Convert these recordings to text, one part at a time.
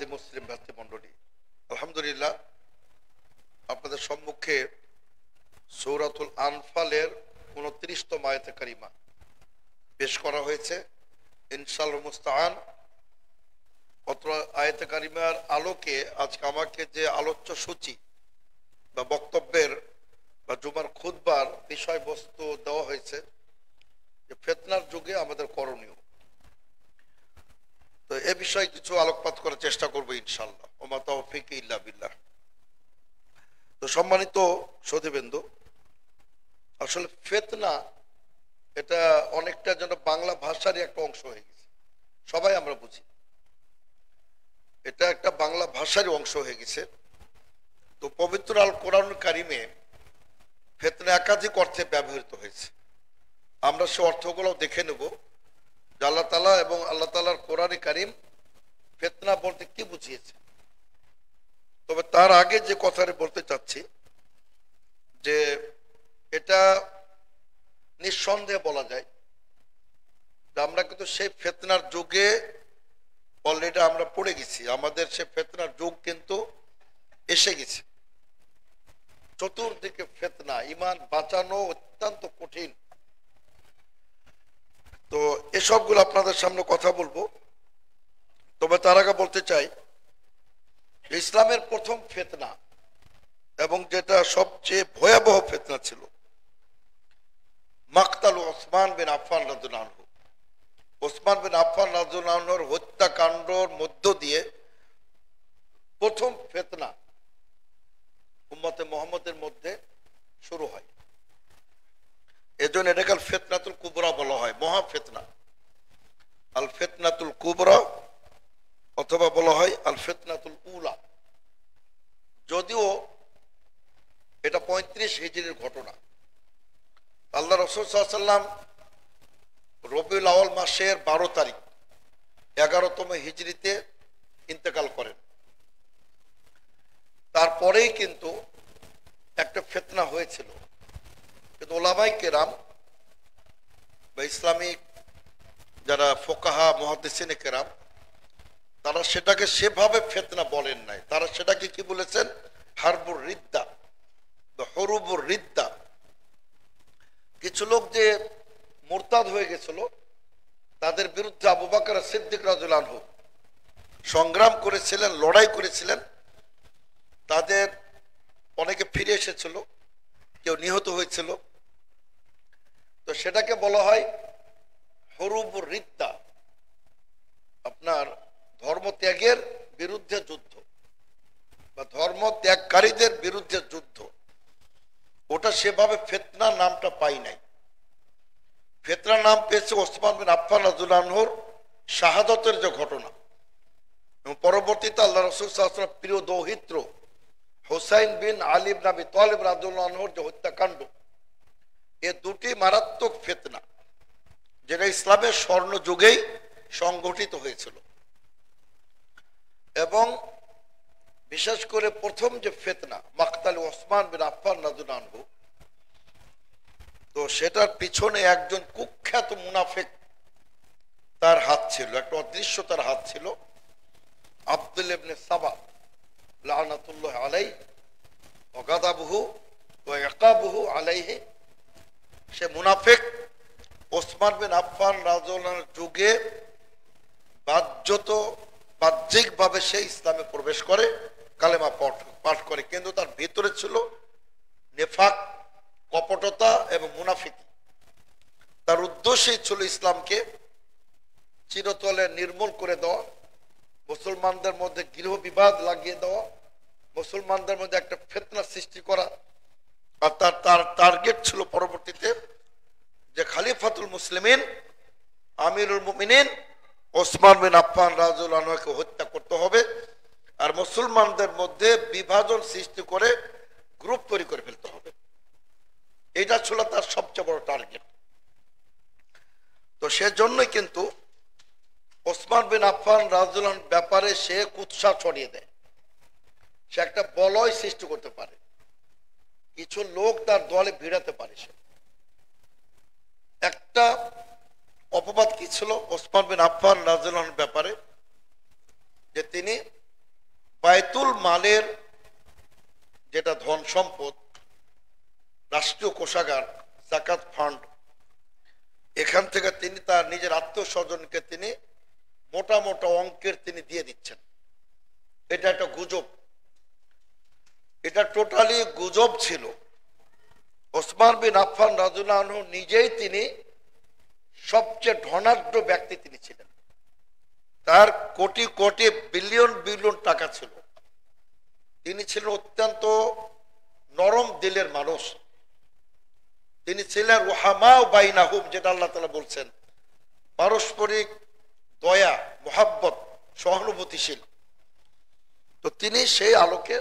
সুধী মুসলিম ভাতৃমণ্ডলী, আলহামদুলিল্লাহ আপনাদের সম্মুখে সূরাতুল আনফালের 29তম আয়াতে কারিমা পেশ করা হয়েছে। ইনশাআল্লাহ মুস্তাআন অত্র আয়াতে কারিমার আলোকে আজকে আমাকে যে আলোচ্য সূচি বা বক্তব্যের বা জুমার খুতবার বিষয়বস্তু দেওয়া হয়েছে যে ফিতনার যুগে আমাদের করণীয়, তো এ বিষয়ে কিছু আলোকপাত করার চেষ্টা করবো ইনশাআল্লাহ। ওমা তাওফীক ইল্লা বিল্লাহ। তো সম্মানিত সুধীবৃন্দ, আসলে ফিতনা এটা অনেকটা যেন বাংলা ভাষারই একটা অংশ হয়ে গেছে, সবাই আমরা বুঝি এটা একটা বাংলা ভাষারই অংশ হয়ে গেছে। তো পবিত্র আল কোরআন কারিমে ফিতনা একাধিক অর্থে ব্যবহৃত হয়েছে। আমরা সে অর্থগুলো দেখে নেব যে আল্লাহ তাআলা এবং আল্লাহ তাআলার কোরআনে কারিম ফিতনা বলতে কি বুঝিয়েছে। তবে তার আগে যে কথাটা বলতে চাচ্ছি যে এটা নিঃসন্দেহে বলা যায় যে আমরা কিন্তু সেই ফিতনার যুগে অলরেডি আমরা পড়ে গেছি। আমাদের সে ফিতনার যুগ কিন্তু এসে গেছে। চতুর্দিকে ফিতনা, ঈমান বাঁচানো অত্যন্ত কঠিন। তো এসবগুলো আপনাদের সামনে কথা বলবো। তবে তার আগে বলতে চাই ইসলামের প্রথম ফিতনা এবং যেটা সবচেয়ে ভয়াবহ ফিতনা ছিল মাকতাল ওসমান বিন আফফান রাদিয়াল্লাহু আনহু। ওসমান বিন আফফান রাদিয়াল্লাহু আনহুর হত্যাকাণ্ডর মধ্য দিয়ে প্রথম ফিতনা উম্মতে মুহাম্মদের মধ্যে শুরু হয়। এজন্য এটাকে আল ফিতনাতুল কুবরা বলা হয়, মহা ফিতনা। আল ফিতনাতুল কুবরা অথবা বলা হয় আল ফিতনাতুল উলা। যদিও এটা 35 হিজরির ঘটনা। আল্লাহ রাসূল সাল্লাল্লাহু আলাইহি ওয়াসাল্লাম রবিউল আউয়াল মাসের 12 তারিখ 11তম হিজরিতে ইন্তেকাল করেন। তারপরেই কিন্তু একটা ফিতনা হয়েছিল, কিন্তু উলামায়ে কেরাম বা ইসলামিক যারা ফুকাহা মুহাদ্দিসিনে কেরাম তারা সেটাকে সেভাবে ফিতনা বলেন নাই। তারা সেটাকে কি বলেছেন? হারবুর রিদ্দা বা হরুবুর রিদ্দা। কিছু লোক যে মুরতাদ হয়ে গেছিল তাদের বিরুদ্ধে আবু বকর সিদ্দিক রাদিয়াল্লাহু আনহু সংগ্রাম করেছিলেন, লড়াই করেছিলেন। তাদের অনেকে ফিরে এসেছিল, কেউ নিহত হয়েছিল। তো সেটাকে বলা হয় হরুবুর রিদ্দা, আপনার ধর্মত্যাগের বিরুদ্ধে যুদ্ধ বা ধর্ম ত্যাগকারীদের বিরুদ্ধে যুদ্ধ। ওটা সেভাবে ফিতনা নামটা পাই নাই। ফিতনা নাম পেয়েছে ওসমান বিন আফফান রাদিয়াল্লাহু আনহুর শাহাদাতের যে ঘটনা এবং পরবর্তীতে আল্লাহ রাসূল সাল্লাল্লাহু আলাইহি ওয়াসাল্লাম প্রিয় দৌহিত্র হুসাইন বিন আলী ইবনে আবি তালিব রাদিয়াল্লাহু আনহুর যে হত্যাকাণ্ড, এ দুটি মারাত্মক ফিতনা যেটা ইসলামের স্বর্ণ যুগেই সংগঠিত হয়েছিল। এবং বিশেষ করে প্রথম যে ফিতনা মাকতাল ওসমান বিন আফফান রাদিয়াল্লাহু আনহু, তো সেটার পিছনে একজন কুখ্যাত মুনাফিক তার হাত ছিল, একটা অদৃশ্য তার হাত ছিল। আব্দুল্লাহ ইবনে সাবা লানাতুল্লাহ আলাইহি ওয়া গাদাবুহু ওয়া ইকাবুহু আলাইহি। সে মুনাফিক ওসমান বিন আফফান রাদিয়াল্লাহু আনহুর যুগে বাহ্যিকভাবে সে ইসলামে প্রবেশ করে, কালেমা পাঠ করে, কিন্তু তার ভিতরে ছিল নেফাক, কপটতা এবং মুনাফিকি। তার উদ্দেশ্যই ছিল ইসলামকে চিরতরে নির্মূল করে দেওয়া, মুসলমানদের মধ্যে গৃহ বিবাদ লাগিয়ে দেওয়া, মুসলমানদের মধ্যে একটা ফিতনা সৃষ্টি করা। আর তার টার্গেট ছিল পরবর্তীতে যে খলিফাতুল মুসলিমিন আমিরুল মুমিনিন ওসমান বিন আফফান রাদিয়াল্লাহু আনহুকে হত্যা করতে হবে আর মুসলমানদের মধ্যে বিভাজন সৃষ্টি করে গ্রুপ তৈরি করে ফেলতে হবে। এটা ছিল তার সবচেয়ে বড় টার্গেট। তো সেজন্যই কিন্তু ওসমান বিন আফফান রাদিয়াল্লাহু আনহুর ব্যাপারে সে কুৎসা ছড়িয়ে দেয়। সে একটা বলয় সৃষ্টি করতে পারে, কিছু লোক তার দলে ভিড়াতে পারে। সে একটা অপবাদ কি ছিল ওসমান বিন আফফান রাদিয়াল্লাহু আনহুর ব্যাপারে, যে তিনি মালের যেটা ধন সম্পদ, রাষ্ট্রীয় কোষাগার, জাকাত ফান্ড, এখান থেকে তিনি তার নিজের আত্মীয় স্বজনকে তিনি মোটা মোটা অঙ্কের তিনি দিয়ে দিচ্ছেন। এটা একটা গুজব, এটা টোটালি গুজব ছিল। ওসমান বিন আফফান রাদিয়াল্লাহু আনহু নিজেই তিনি সবচেয়ে ধনাঢ্য ব্যক্তি তিনি ছিলেন। তার কোটি কোটি বিলিয়ন বিলিয়ন টাকা ছিল। তিনি ছিলেন অত্যন্ত নরম দিলের মানুষ। তিনি ছিলেন রুহামা বাইনাহুম, যেটা আল্লাহ তাআলা বলছেন, পারস্পরিক দয়া, মোহাব্বত, সহানুভূতিশীল। তো তিনি সেই আলোকে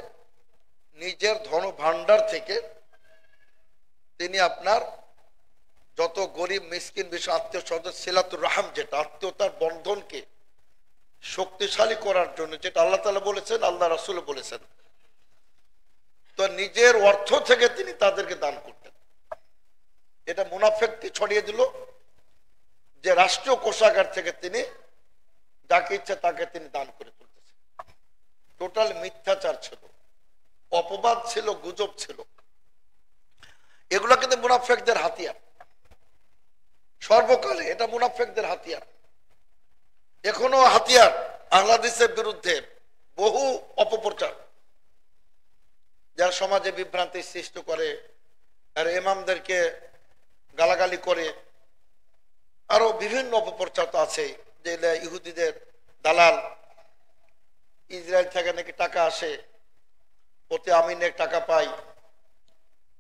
নিজের ধন ভান্ডার থেকে তিনি আপনার যত গরিব মিসকিন বিষয় আত্মীয় স্বজন, সিলাতুর রাহাম, যেটা আত্মীয়তার বন্ধনকে শক্তিশালী করার জন্য, যেটা আল্লাহ তাআলা বলেছেন, আল্লাহ রাসূল বলেছেন, তো নিজের অর্থ থেকে তিনি তাদেরকে দান করতেন। এটা মুনাফিকটি ছড়িয়ে দিল যে রাষ্ট্রীয় কোষাগার থেকে তিনি যাকে ইচ্ছা তাকে তিনি দান করে তুলতেছেন। টোটাল মিথ্যাচার ছিল, অপবাদ ছিল, গুজব ছিল। এগুলো কিন্তু মুনাফিকদের হাতিয়ার, সর্বকালে এটা মুনাফিকদের হাতিয়ার, এখনো হাতিয়ার। বাংলাদেশের বিরুদ্ধে বহু অপপ্রচার, যারা সমাজে বিভ্রান্তি সৃষ্টি করে, আর ইমামদেরকে গালাগালি করে, আরো বিভিন্ন অপপ্রচার তো আছে, যে ইহুদিদের দালাল, ইসরায়েল থেকে নাকি টাকা আসে, প্রতি আমিনে টাকা পাই,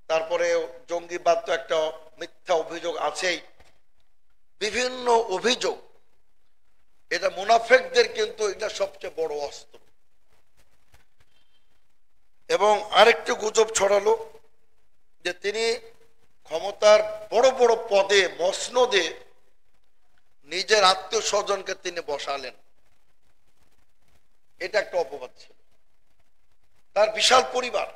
তারপরে জঙ্গিবাদ তো একটা মিথ্যা অভিযোগ আছেই, বিভিন্ন অভিযোগ। এটা মুনাফিকদের কিন্তু এটা সবচেয়ে বড় অস্ত্র। এবং আরেকটু গুজব ছড়ালো যে তিনি ক্ষমতার বড় বড় পদে, মসনদে নিজের আত্মীয় স্বজনকে তিনি বসালেন। এটা একটা অপবাদ ছিল। তার বিশাল পরিবার,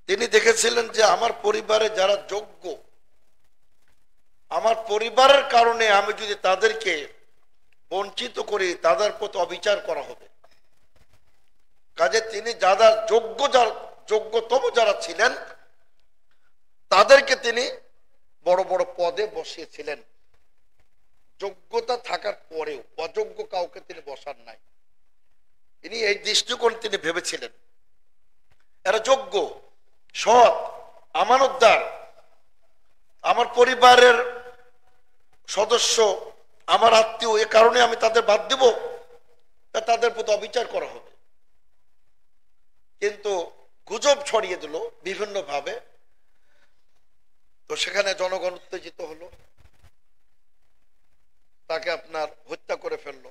তিনি দেখেছিলেন যে আমার পরিবারে যারা যোগ্য, আমার পরিবারের কারণে আমি যদি তাদেরকে বঞ্চিত করি, তাদের প্রতি অবিচার করা হবে। কাজে তিনি যারা যোগ্যতম যারা ছিলেন তাদেরকে তিনি বড় বড় পদে বসিয়েছিলেন। যোগ্যতা থাকার পরেও অযোগ্য কাউকে তিনি বসান নাই। তিনি এই দৃষ্টিকোণ তিনি ভেবেছিলেন এরা যোগ্য, সৎ, আমানতদার, আমার পরিবারের সদস্য, আমার আত্মীয়, এ কারণে আমি তাদের বাদ দেব, তাদের প্রতি অবিচার করা হবে। কিন্তু গুজব ছড়িয়ে দিল বিভিন্ন ভাবে, তো সেখানে জনগণ উত্তেজিত হলো, তাকে আপনার হত্যা করে ফেললো।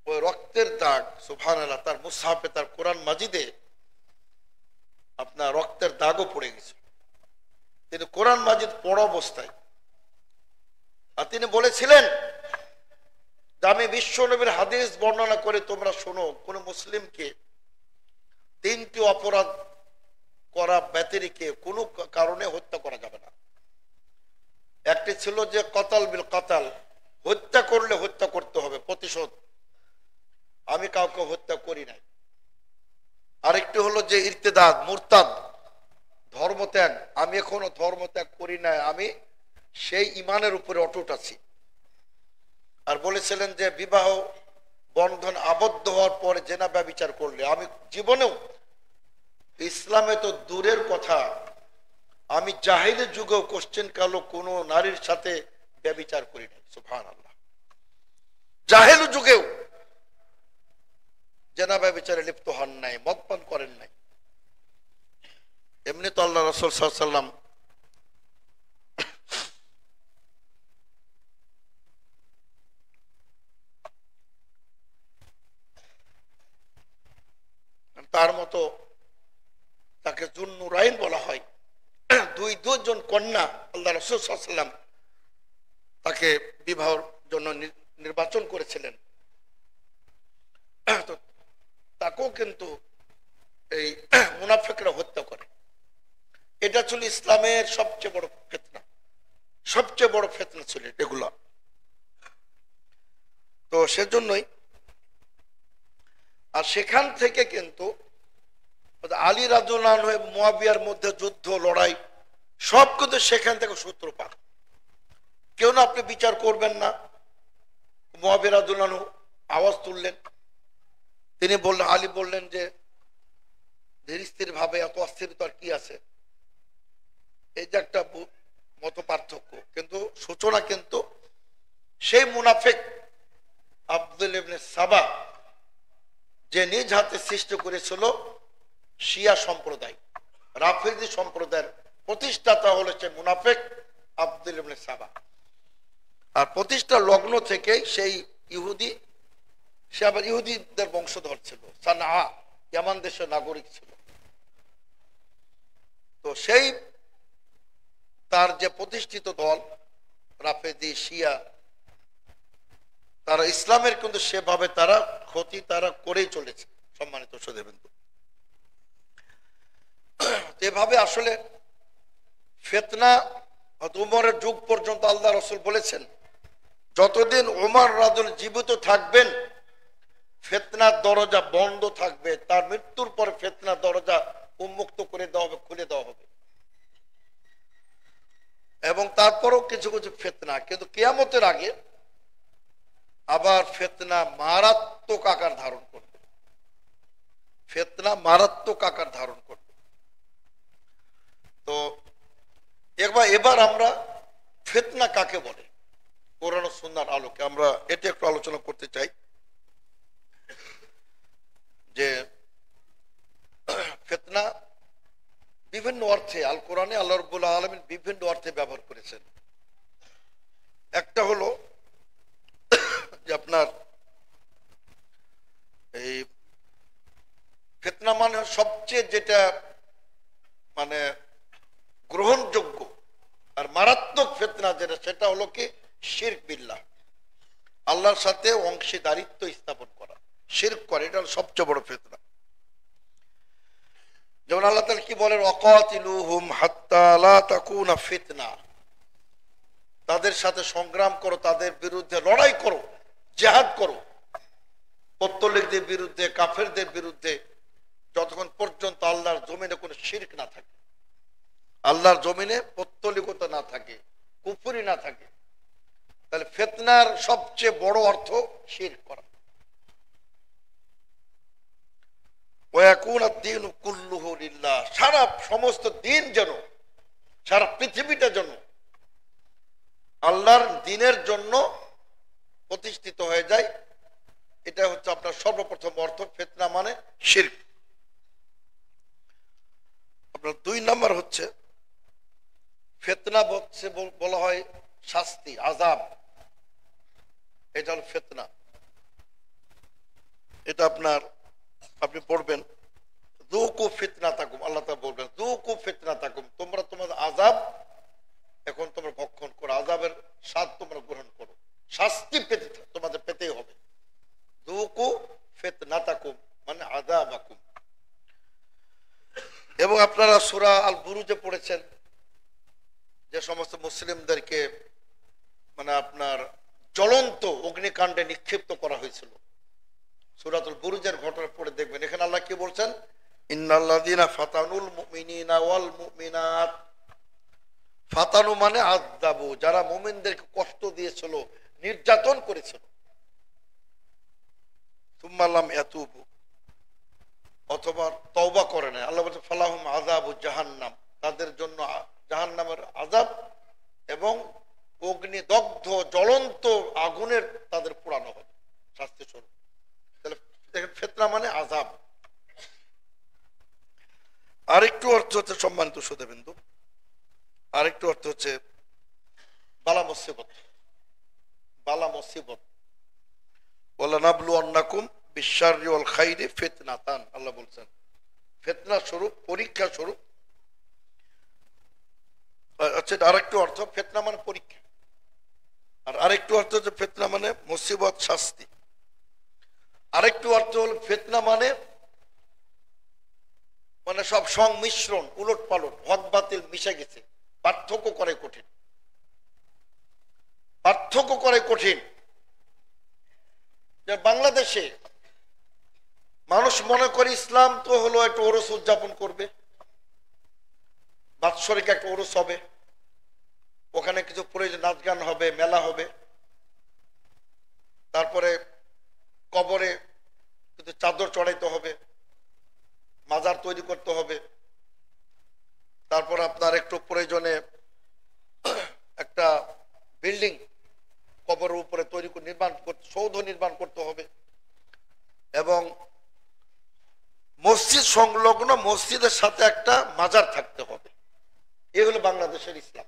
ওই রক্তের দাগ, সুবহানাল্লাহ, তার মুসহাফে, তার কোরআন মাজিদে আপনার রক্তের দাগও পড়ে গেছে। তিনি কোরআন মাজিদ পড়া অবস্থায়, আর তিনি বলেছিলেন যে আমি বিশ্ব নবীর হাদিস বর্ণনা করে তোমরা শোনো, কোন মুসলিমকে তিনটি অপরাধ করা ব্যতিরেকে কোনো কারণে হত্যা করা যাবে না। একটি ছিল যে কতাল বিল কতাল, হত্যা করলে হত্যা করতে হবে, প্রতিশোধ। আমি কাউকে হত্যা করি নাই। আরেকটি হলো যে ইরতিদাদ, মুরতাদ, ধর্মত্যাগ। আমি এখনো ধর্মত্যাগ করি নাই, আমি সেই ইমানের উপরে অটুট আছি। আর বলেছিলেন যে বিবাহ বন্ধন আবদ্ধ হওয়ার পরে জেনা ব্যভিচার করলে, আমি জীবনেও, ইসলামে তো দূরের কথা, আমি জাহিলি যুগেও কোশ্চেন কালো কোনো নারীর সাথে ব্যভিচার করি নাই। সুবহানাল্লাহ, জাহিলি যুগেও জেনা ব্যভিচারে লিপ্ত হন নাই, মদপান করেন নাই। এমনি তো আল্লাহ রাসূল সাল্লাল্লাহু আলাইহি ওয়াসাল্লাম তার মতো, তাকে জুন্নুরাইন বলা হয়, দুইজন কন্যা আল্লাহ রাসূল সাল্লাল্লাহু আলাইহি ওয়াসাল্লাম তাকে বিবাহের জন্য নির্বাচন করেছিলেন। তো তাকেও কিন্তু এই মুনাফিকরা হত্যা করে। এটা ছিল ইসলামের সবচেয়ে বড় ফিতনা, সবচেয়ে বড় ফিতনা ছিল এগুলা। তো সেজন্যই আর সেখান থেকে কিন্তু আলী রাদিয়াল্লাহু আনহু এবং মুয়াবিয়ার মধ্যে যুদ্ধ লড়াই সব কিন্তু সেখান থেকে সূত্রপাত। কেউ না আপনি বিচার করবেন না। মুয়াবিয়া রাদিয়াল্লাহু আনহু আওয়াজ তুললেন, তিনি বললেন, আলী বললেন যে ধীর স্থির ভাবে এত অস্থিরতা কি আছে, এই যে একটা মত পার্থক্য। কিন্তু সূচনা কিন্তু সেই মুনাফিক আব্দুল ইবনে সাবা, যে নিজ হাতে সৃষ্টি করেছিল শিয়া সম্প্রদায়, রাফিজি সম্প্রদায়ের প্রতিষ্ঠাতা হলো সে মুনাফিক আব্দুল ইবনে সাবা। আর প্রতিষ্ঠা লগ্ন থেকেই সেই ইহুদি, সে আবার ইহুদিদের বংশধর ছিল, সানা ইয়ামান দেশের নাগরিক ছিল। তো সেই তার যে প্রতিষ্ঠিত দল রাফেজি শিয়া, তারা ইসলামের কিন্তু সেভাবে তারা ক্ষতি তারা করেই চলেছে। সম্মানিত সুধীবৃন্দ, এভাবে আসলে ফিতনা উমরের যুগ পর্যন্ত আল্লাহ রাসূল বলেছেন, যতদিন উমর রাদিয়াল্লাহু জীবিত থাকবেন ফিতনার দরজা বন্ধ থাকবে, তার মৃত্যুর পর ফিতনার দরজা উন্মুক্ত করে দেওয়া হবে, খুলে দেওয়া হবে। এবং তারপরও কিছু কিছু ফিতনা, কিন্তু কিয়ামতের আগে আবার ফিতনা মারাত্মক আকার ধারণ করবে, ফিতনা মারাত্মক আকার ধারণ করবে। তো এবার আমরা ফিতনা কাকে বলে কোরআন ও সুন্নাহর আলোকে আমরা এটা একটু আলোচনা করতে চাই। যে ফিতনা বিভিন্ন অর্থে আল কোরআনে আল্লাহ রাব্বুল আলামিন বিভিন্ন অর্থে ব্যবহার করেছেন। একটা হলো যে আপনার এই ফিতনা মানে সবচেয়ে যেটা মানে গ্রহণযোগ্য আর মারাত্মক ফিতনা যেটা, সেটা হলো কি শিরক বিল্লাহ, আল্লাহর সাথে অংশীদারিত্ব স্থাপন করা, শিরক করে, এটা হলো সবচেয়ে বড় ফিতনা। যেমন আল্লাহ তাআলা কি বলেন, ওয়াকাতিলুহুম হাত্তা লা তাকুনা ফিতনা, তাদের সাথে সংগ্রাম করো, তাদের বিরুদ্ধে লড়াই করো, জিহাদ করো, পত্তলিকদের বিরুদ্ধে, কাফেরদের বিরুদ্ধে, যতক্ষণ পর্যন্ত আল্লাহর জমিনে কোনো শিরক না থাকে, আল্লাহর জমিনে পত্তলিকতা না থাকে, কুফরি না থাকে। তাহলে ফিতনার সবচেয়ে বড় অর্থ শিরক করা। সারা সমস্ত দিন যেন, সারা পৃথিবীটা যেন আল্লাহর দ্বীনের জন্য প্রতিষ্ঠিত হয়ে যায়। এটা হচ্ছে আপনার সর্বপ্রথম অর্থ ফিতনা মানে শিরক। আপনার 2 নাম্বার হচ্ছে ফিতনা হচ্ছে বলা হয় শাস্তি, আযাব, এটা হলো ফিতনা। এটা আপনার আপনি পড়বেন, যুকু ফিতনাতাকুম, আল্লাহ তাআলা বলবেন যুকু ফিতনাতাকুম, তোমরা তোমাদের আযাব এখন তোমরা ভক্ষণ করো, আযাবের স্বাদ তোমরা গ্রহণ করো, শাস্তি পেতে তোমাদের পেতেই হবে। যুকু ফিতনাতাকুম মানে আযাবাকুম। এবং আপনারা সূরা আল বুরুজে পড়েছেন যে সমস্ত মুসলিমদেরকে মানে আপনার জ্বলন্ত অগ্নিকাণ্ডে নিক্ষিপ্ত করা হয়েছিল। সূরাতুল বুরুজের ঘটনা পড়ে দেখবেন, এখানে আল্লাহ কি বলছেন, ইন্নাল্লাযীনা ফাতানুল মুমিনিনা ওয়াল মুমিনাত, ফাতানু মানে আযাবু, যারা মুমিনদেরকে কষ্ট দিয়েছিল, নির্যাতন করেছিল, সুম্মা লাম ইয়াতুবু, অথবা তওবা করে না, আল্লাহ বলছে ফালাহুম আযাবু জাহান্নাম, তাদের জন্য জাহান্নামের আযাব এবং অগ্নিদগ্ধ জ্বলন্ত আগুনের তাদের পোড়ানো হবে শাস্তি স্বরূপ। তাহলে দেখেন ফিতনা মানে আযাব। আরেকটু অর্থ হচ্ছে সম্মানিত সুধীবৃন্দ, আরেকটু অর্থ হচ্ছে বালা মুসিবত, বালা মুসিবত। ওয়ালা নাবলুওয়ান্নাকুম বিশ-শাররি ওয়াল খাইরি ফিতনাতান, আল্লাহ বলছেন ফিতনা স্বরূপ, পরীক্ষা স্বরূপ। আচ্ছা, আরেকটু অর্থ ফিতনা মানে পরীক্ষা, আর আরেকটু অর্থ হচ্ছে ফিতনা মানে মুসিবত, শাস্তি। আরেকটু অর্থ হল ফিতনা মানে মানে সব সংমিশ্রণ, উলট পালট, হক বাতিল মিশে গেছে, পার্থক্য করে কঠিন, পার্থক্য করে কঠিন। বাংলাদেশে মানুষ মনে করে ইসলাম তো হলো একটা ওরস উদযাপন করবে, বাৎসরিক একটা ওরস হবে, ওখানে কিছু প্রয়োজন নাচ গান হবে, মেলা হবে, তারপরে কবরে কিন্তু চাদর চড়াইতে হবে, মাজার তৈরি করতে হবে, তারপর আপনার একটু প্রয়োজনে একটা বিল্ডিং কবরের উপরে তৈরি করে সৌধ নির্মাণ করতে হবে, এবং মসজিদ সংলগ্ন মসজিদের সাথে একটা মাজার থাকতে হবে। এই হলো বাংলাদেশের ইসলাম।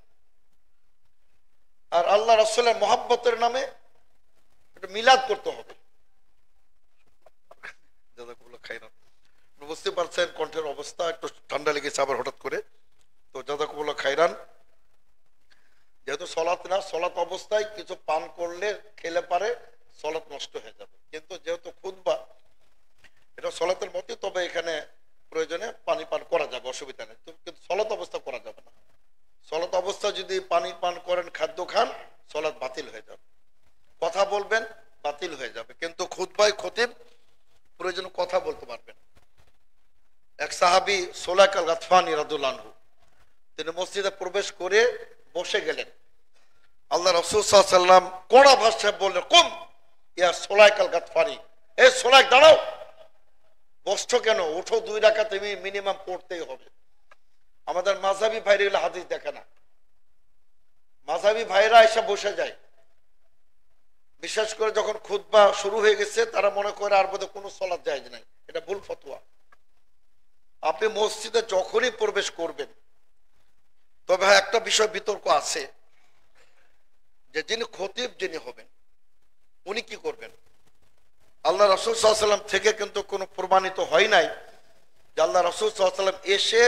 আর আল্লাহ রাসূলের মহাব্বতের নামে একটা মিলাদ করতে হবে। বুঝতে পারছেন কণ্ঠের অবস্থা, একটু ঠান্ডা লেগেছে আবার হঠাৎ করে। তো জাযাকুমুল্লাহ খাইরান। যেহেতু সলাৎ না, সলাৎ অবস্থায় কিছু পান করলে খেলে পারে সলাৎ নষ্ট হয়ে যাবে, কিন্তু যেহেতু খুতবা এটা সলাতের মতই, তবে এখানে প্রয়োজনে পানি পান করা যাবে, অসুবিধা নেই, কিন্তু সলাৎ অবস্থা করা যাবে না। সলাৎ অবস্থা যদি পানি পান করেন, খাদ্য খান, সলাৎ বাতিল হয়ে যাবে। কথা বলবেন, বাতিল হয়ে যাবে, কিন্তু খুতবায় খতিব প্রয়োজনে কথা বলতে পারবেন। এক সাহাবী সুলাইক আল গাতফানী রাদিয়াল্লাহু আনহু, তিনি মসজিদে প্রবেশ করে বসে গেলেন। আল্লাহ রাসূল সাল্লাল্লাহু আলাইহি ওয়াসাল্লাম কড়া ভাষায় বললেন, কুম ইয়া সুলাইক আল গাতফানী, এই সুলাইক দাঁড়াও, বসছো কেন, উঠো, 2 রাকাত তুমি মিনিমাম পড়তেই হবে। আমাদের মাযহাবী ভাইরা এগুলো হাদিস দেখে না, মাযহাবী ভাইরা এসে বসে যায়, বিশেষ করে যখন খুতবা শুরু হয়ে গেছে তারা মনে করে আর বোধহয় কোনো সালাত জায়েজ নাই। এটা ভুল ফতোয়া। আপনি মসজিদে যখনই প্রবেশ করবেন, তবে একটা বিষয় বিতর্ক আছে যে যিনি খতিব যিনি হবেন উনি কি করবেন। আল্লাহ রাসূল সাল্লাল্লাহু আলাইহি ওয়াসাল্লাম থেকে কিন্তু কোনো প্রমাণিত হয় নাই যে আল্লাহ রাসূল সাল্লাল্লাহু আলাইহি ওয়াসাল্লাম এসে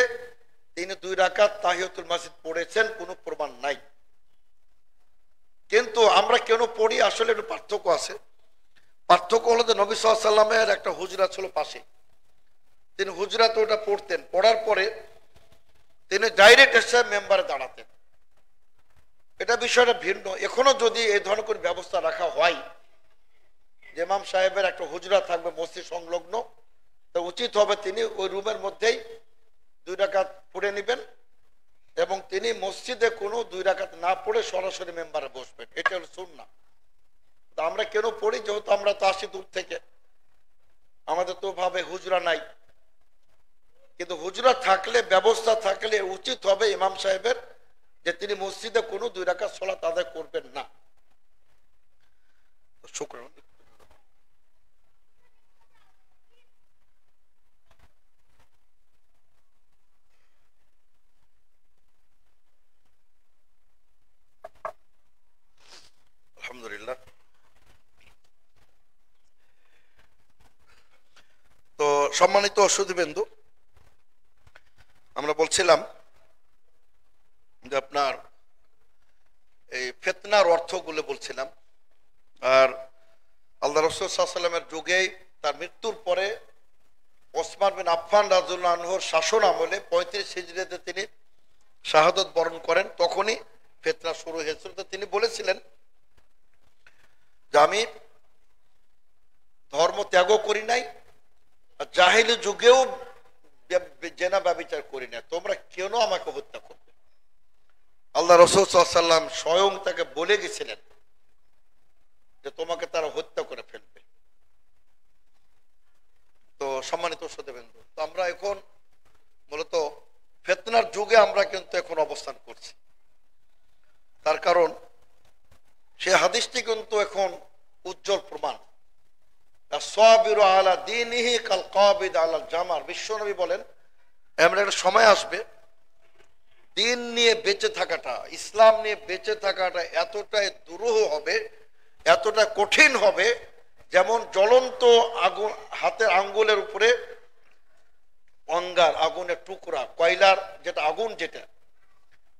তিনি 2 রাকাত তাহিয়াতুল মসজিদ পড়েছেন, কোনো প্রমাণ নাই। কিন্তু আমরা কেন পড়ি, আসলে একটু পার্থক্য আছে। পার্থক্য হলো যে নবী সাল্লাল্লাহু আলাইহি ওয়াসাল্লামের একটা হুজরা ছিল পাশে, তিনি হুজরাতে ওটা পড়তেন, পড়ার পরে তিনি ডাইরেক্ট এসে মেম্বারে দাঁড়াতেন। এটা বিষয়টা ভিন্ন। এখনো যদি এই ধরনের কোনো ব্যবস্থা রাখা হয় যে ইমাম সাহেবের একটা হুজরা থাকবে মসজিদ সংলগ্ন, তো উচিত হবে তিনি ওই রুমের মধ্যেই 2 রাকাত পড়ে নেবেন এবং তিনি মসজিদে কোনো 2 রাকাত না পড়ে সরাসরি মেম্বারে বসবেন। এটা হলো সুন্নাহ। আমরা কেন পড়ি, যেহেতু আমরা তো আসি দূর থেকে, আমাদের তো ভাবে হুজরা নাই, কিন্তু হুজরা থাকলে, ব্যবস্থা থাকলে উচিত হবে ইমাম সাহেবের যে তিনি মসজিদে কোনো 2 রাকাত সালাত আদায় করবেন না। শুকরান। আলহামদুলিল্লাহ। তো সম্মানিত সুধীবৃন্দু, আমরা বলছিলাম যে আপনার এই ফিতনার অর্থগুলো বলছিলাম। আর আল্লাহ রাসূল সাল্লাল্লাহু আলাইহি ওয়াসাল্লামের যুগেই তার মৃত্যুর পরে ওসমান বিন আফফান রাদিয়াল্লাহু আনহুর শাসন আমলে 35 হিজরিতে তিনি শাহাদাত বরণ করেন। তখনই ফিতনা শুরু হয়েছিল। তো তিনি বলেছিলেন যে আমি ধর্ম ত্যাগও করি নাই, আর জাহিলি যুগেও জেনা ব্যভিচার করি না, তোমরা কেন আমাকে হত্যা করবে। আল্লাহ রাসূল সাল্লাল্লাহু আলাইহি ওয়াসাল্লাম স্বয়ং তাকে বলে গেছিলেন যে তোমাকে তারা হত্যা করে ফেলবে। তো সম্মানিত শ্রোতাবৃন্দ, তো আমরা এখন মূলত ফিতনার যুগে আমরা কিন্তু এখন অবস্থান করছি। তার কারণ সে হাদিসটি কিন্তু এখন উজ্জ্বল প্রমাণ। আস-সাবিরু আলা দীনিহি কাল কাবিদ আলা জামার। বিশ্বনবী বলেন এমন একটা সময় আসবে, দিন নিয়ে বেঁচে থাকাটা, ইসলাম নিয়ে বেঁচে থাকাটা এতটাই দুরূহ হবে, এতটা কঠিন হবে, যেমন জ্বলন্ত আগুন, হাতের আঙ্গুলের উপরে অঙ্গার, আগুনের টুকরা, কয়লার যেটা আগুন, যেটা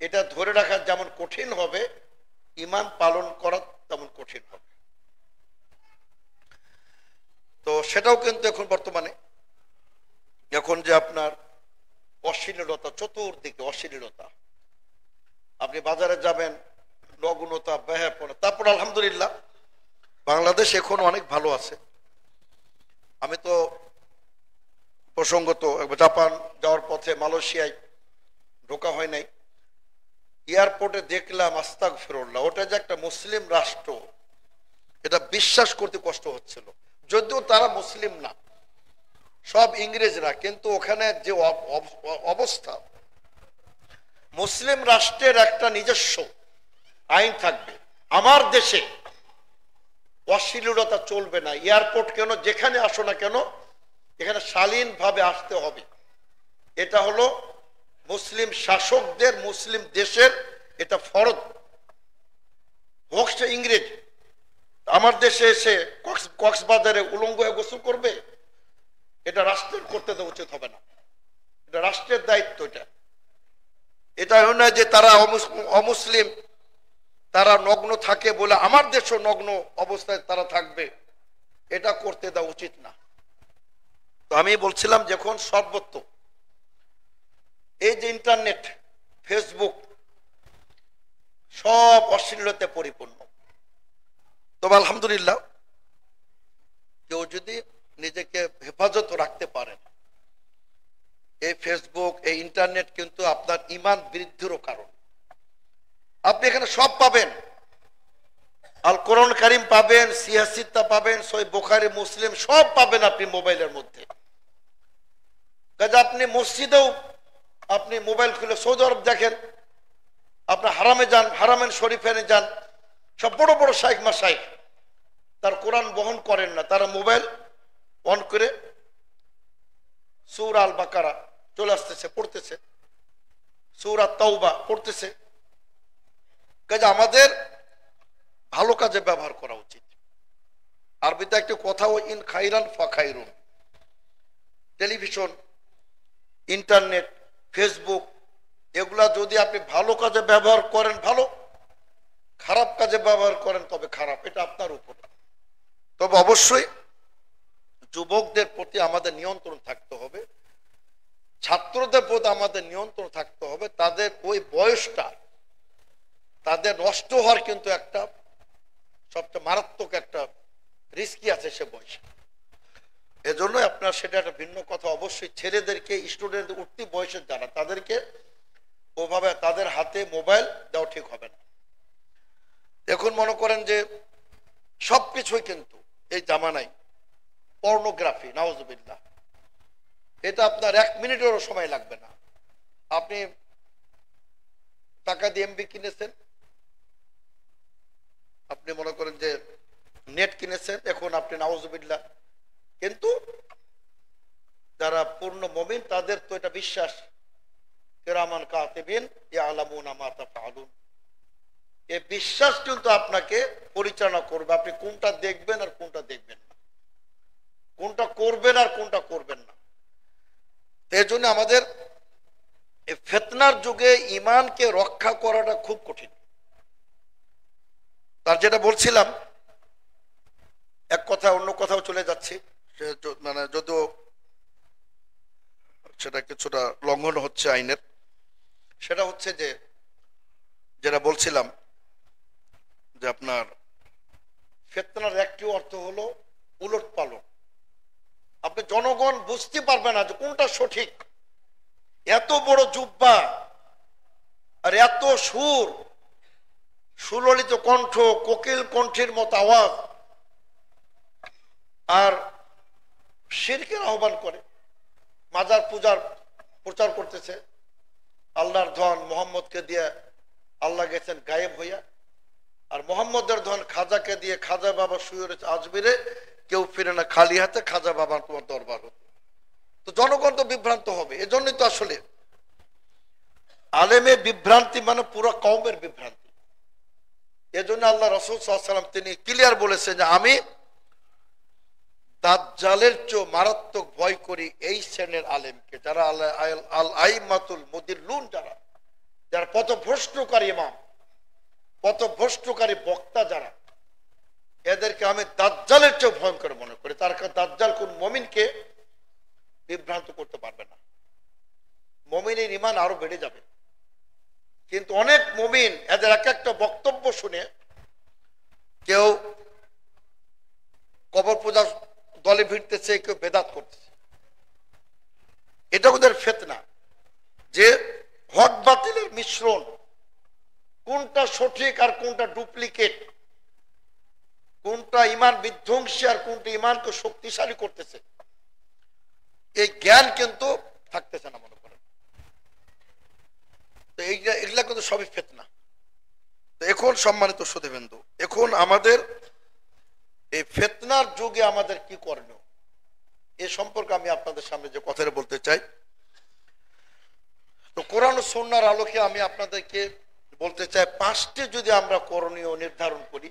এটা ধরে রাখা যেমন কঠিন হবে, ঈমান পালন করা তেমন কঠিন হবে। তো সেটাও কিন্তু এখন বর্তমানে, এখন যে আপনার অশ্লীলতা, চতুর্দিকে অশ্লীলতা, আপনি বাজারে যাবেন, নগ্নতা, বেহায়াপনা। তারপর আলহামদুলিল্লাহ বাংলাদেশ এখন অনেক ভালো আছে। আমি তো প্রসঙ্গত জাপান যাওয়ার পথে মালয়েশিয়ায় ঢোকা হয় নাই, এয়ারপোর্টে দেখলাম আস্তাগফিরুল্লাহ, ওটা যে একটা মুসলিম রাষ্ট্র এটা বিশ্বাস করতে কষ্ট হচ্ছিল। যদিও তারা মুসলিম না, সব ইংরেজরা, কিন্তু ওখানে যে অবস্থা, মুসলিম রাষ্ট্রের একটা নিজস্ব আইন থাকবে। আমার দেশে অশ্লীলতা চলবে না, এয়ারপোর্ট কেন, যেখানে আসো না কেন এখানে শালীনভাবে আসতে হবে। এটা হলো মুসলিম শাসকদের, মুসলিম দেশের এটা ফরজ। হোক সে ইংরেজ, আমার দেশে এসে কক্সবাজারে উলঙ্গ হয়ে গোসল করবে, এটা রাষ্ট্রের করতে দেওয়া উচিত হবে না, এটা রাষ্ট্রের দায়িত্ব। এটা নয় যে তারা অমুসলিম, তারা নগ্ন থাকে বলে আমার দেশও নগ্ন অবস্থায় তারা থাকবে, এটা করতে দেওয়া উচিত না। তো আমি বলছিলাম যখন সর্বত্র এই যে ইন্টারনেট, ফেসবুক সব অশ্লীলতায় পরিপূর্ণ, তবে আলহামদুলিল্লাহ কেউ যদি নিজেকে হেফাজত রাখতে পারেন, এই ফেসবুক, এই ইন্টারনেট কিন্তু আপনার ঈমান বৃদ্ধিরও কারণ। আপনি এখানে সব পাবেন, আল কোরআন কারীম পাবেন, সিয়াসিত্তা পাবেন, সহিহ বুখারী, মুসলিম সব পাবেন আপনি মোবাইলের মধ্যে। কাজে আপনি মসজিদেও আপনি মোবাইল খুলে সৌদি আরব দেখেন, আপনি হারামে যান, হারামেন শরীফে যান, সব বড় বড় শাইখ মাশাইখ তার কোরআন বহন করেন না, তারা মোবাইল অন করে সূরা আল বাকারা চলে আসতেছে, পড়তেছে, সূরা তাওবা পড়তেছে। কাজে আমাদের ভালো কাজে ব্যবহার করা উচিত। আরবিতে একটা কথা, ও ইন খাইরান ফা খাইরুন। টেলিভিশন, ইন্টারনেট, ফেসবুক এগুলা যদি আপনি ভালো কাজে ব্যবহার করেন ভালো, খারাপ কাজে ব্যবহার করেন তবে খারাপ, এটা আপনার উপর। তবে অবশ্যই যুবকদের প্রতি আমাদের নিয়ন্ত্রণ থাকতে হবে, ছাত্রদের প্রতি আমাদের নিয়ন্ত্রণ থাকতে হবে। তাদের ওই বয়সটা তাদের নষ্ট হওয়ার কিন্তু একটা সবচেয়ে মারাত্মক একটা রিস্কি আছে সে বয়সে। এজন্য আপনার সেটা একটা ভিন্ন কথা। অবশ্যই ছেলেদেরকে, স্টুডেন্ট উঠতি বয়সের যারা, তাদেরকে ওভাবে তাদের হাতে মোবাইল দেওয়া ঠিক হবে না। এখন মনে করেন যে সবকিছুই কিন্তু এই জামানায় পর্নোগ্রাফি, নাউজুবিল্লাহ, এটা আপনার 1 মিনিটেরও সময় লাগবে না। আপনি টাকা দিয়ে এমবি কিনেছেন, আপনি মনে করেন যে নেট কিনেছেন, এখন আপনি নাউজুবিল্লাহ, কিন্তু যারা পূর্ণ মুমিন তাদের তো এটা বিশ্বাস, কিরামান কাতিবিন ইয়ালামুনা মা তাফআলুন, এই বিশ্বাস কিন্তু আপনাকে পরিচালনা করবে, আপনি কোনটা দেখবেন আর কোনটা দেখবেন না, কোনটা করবেন আর কোনটা করবেন না। এই জন্য আমাদের এই ফিতনার যুগে ঈমানকে রক্ষা করাটা খুব কঠিন। তার যেটা বলছিলাম, এক কথা অন্য কথাও চলে যাচ্ছি, মানে যদিও সেটা কিছুটা লঙ্ঘন হচ্ছে আইনের, সেটা হচ্ছে যে যেটা বলছিলাম যে আপনার ফিতনার একটি অর্থ হলো উলট পালট। আপনি জনগণ বুঝতে পারবে না যে কোনটা সঠিক। এত বড় জুব্বা আর এত সুর, সুললিত কণ্ঠ, কোকিল কণ্ঠের মতো আওয়াজ, আর শিরকের আহ্বান করে, মাজার পূজার প্রচার করতেছে, আল্লাহর ধন মোহাম্মদকে দিয়ে আল্লাহ গেছেন গায়েব হইয়া, আর মোহাম্মদের ধন খাজাকে দিয়ে খাজা বাবা শুয়ে রয়েছে আজমিরে, কেউ ফিরে না খালি হাতে, খাজা বাবার তোমার দরবার হতো। তো জনগণ তো বিভ্রান্ত হবে। এজন্যই তো আসলে আলেমের বিভ্রান্তি মানে পুরো কওমের বিভ্রান্তি। এজন্য আল্লাহ রাসূল সাল্লাল্লাহু আলাইহি ওয়াসাল্লাম তিনি ক্লিয়ার বলেছেন যে আমি দাজ্জালের চেয়ে মারাত্মক ভয় করি এই শ্রেণীর আলেমকে, যারা আল আইমাতুল মুদিল্লুন, যারা যারা পথভ্রষ্টকারী ইমাম, পথভ্রষ্টকারী বক্তা, যারা এদেরকে আমি দাজ্জালের চেয়ে ভয়ঙ্কর মনে করি। তার কারণ দাজ্জাল কোন মুমিনকে বিভ্রান্ত করতে পারবে না, মুমিনের ঈমান আরো বেড়ে যাবে। কিন্তু অনেক মুমিন এদের এক একটা বক্তব্য শুনে কেউ কবর পূজার দলে ভিড়তেছে, কেউ বেদাত করতেছে, এটা ওদের ফিতনা, যে হক বাতিলের মিশ্রণ, কোনটা সঠিক আর কোনটা ডুপ্লিকেট, কোনটা ঈমান বিধ্বংসী আর কোনটা ঈমানকে শক্তিশালী করতেছে, এই জ্ঞান কিন্তু থাকতেছে না মনে করেন। তো এগুলা কিন্তু সবই ফিতনা। তো এখন সম্মানিত সুধীবৃন্দ, এখন আমাদের এই ফিতনার যুগে আমাদের কি করণীয় এ সম্পর্কে আমি আপনাদের সামনে যে কথাটা বলতে চাই। তো কোরআন ও সুন্নাহর আলোকে আমি আপনাদেরকে বলতে চাই, 5টি যদি আমরা করণীয় নির্ধারণ করি,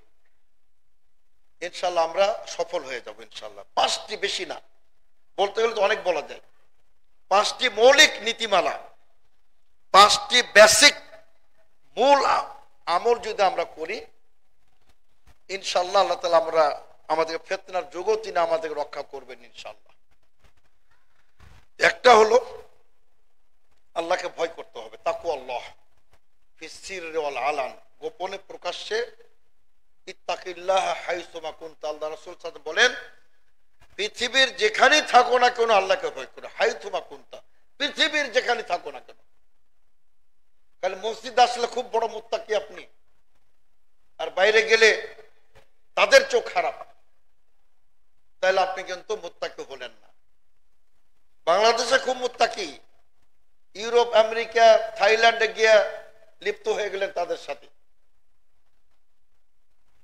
ইনশাল্লাহ আমরা সফল হয়ে যাব ইনশাল্লাহ। 5টি, বেশি না, বলতে গেলে তো অনেক বলা যায়। 5টি মৌলিক নীতিমালা, 5টি বেসিক মূল আমল যদি আমরা করি, ইনশাল্লাহ আল্লাহ তাআলা আমরা আমাদের ফিতনার যুগও তিনি আমাদের রক্ষা করবেন ইনশাল্লাহ। একটা হলো আল্লাহকে ভয় করতে হবে, তাকওয়াল্লাহ ফিস সিররি ওয়াল আলান, গোপনে প্রকাশ্যে। ইত্তাকিল্লাহ হাইসুমা কুনতা, আল্লাহ রাসূল সাল্লাল্লাহু আলাইহি ওয়াসাল্লাম বলেন, পৃথিবীর যেখানেই থাকো না কেন আল্লাহকে ভয় করো। হাইসুমা কুনতা, পৃথিবীর যেখানে থাকো না কেন। কাল মসজিদ আসলে খুব বড় মুত্তাকি আপনি, আর বাইরে গেলে তাদের চোখ খারাপ, তাহলে আপনি কিন্তু মুত্তাকি হলেন না। বাংলাদেশে খুব মুত্তাকি, ইউরোপ, আমেরিকা, থাইল্যান্ডে গিয়ে লিপ্ত হয়ে গেলেন তাদের সাথে,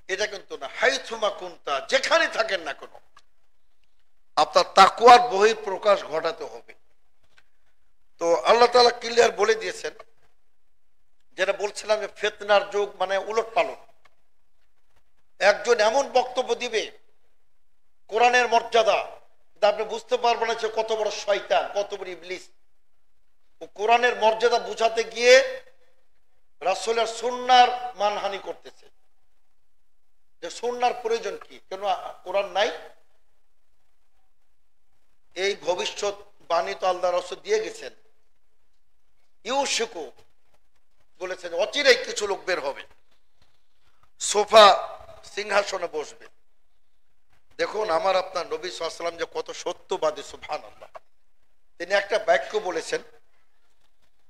এটা কিন্তু না। হাইথুমা কুনতা, যেখানে থাকেন না কেন আপনার তাকওয়ার বহিঃ প্রকাশ ঘটাতে হবে। তো আল্লাহ তাআলা ক্লিয়ার বলে দিয়েছেন, যেটা বলছিলাম যে ফিতনার যুগ মানে উলট পালট। একজন এমন বক্তব্য দিবে কোরআনের মর্যাদা, আপনি বুঝতে পারবেন না সে কত বড় শয়তান, কত বড় ইবলিস। ও কোরআনের মর্যাদা বুঝাতে গিয়ে রাসূলের সুন্নাহর মানহানি করতেছে, যে সুন্নাহর প্রয়োজন কি, কেন কোরআন নাই? এই ভবিষ্যৎ বাণী তো আল্লাহ রাসূল দিয়ে গেছেন। ইউশিকু বলেছেন, অচিরেই কিছু লোক বের হবে, সোফা সিংহাসনে বসবে। দেখুন আমার আপনার নবী সাল্লাল্লাহু আলাইহি ওয়াসাল্লাম যে কত সত্যবাদী, সুবহানাল্লাহ। তিনি একটা বাক্য বলেছেন,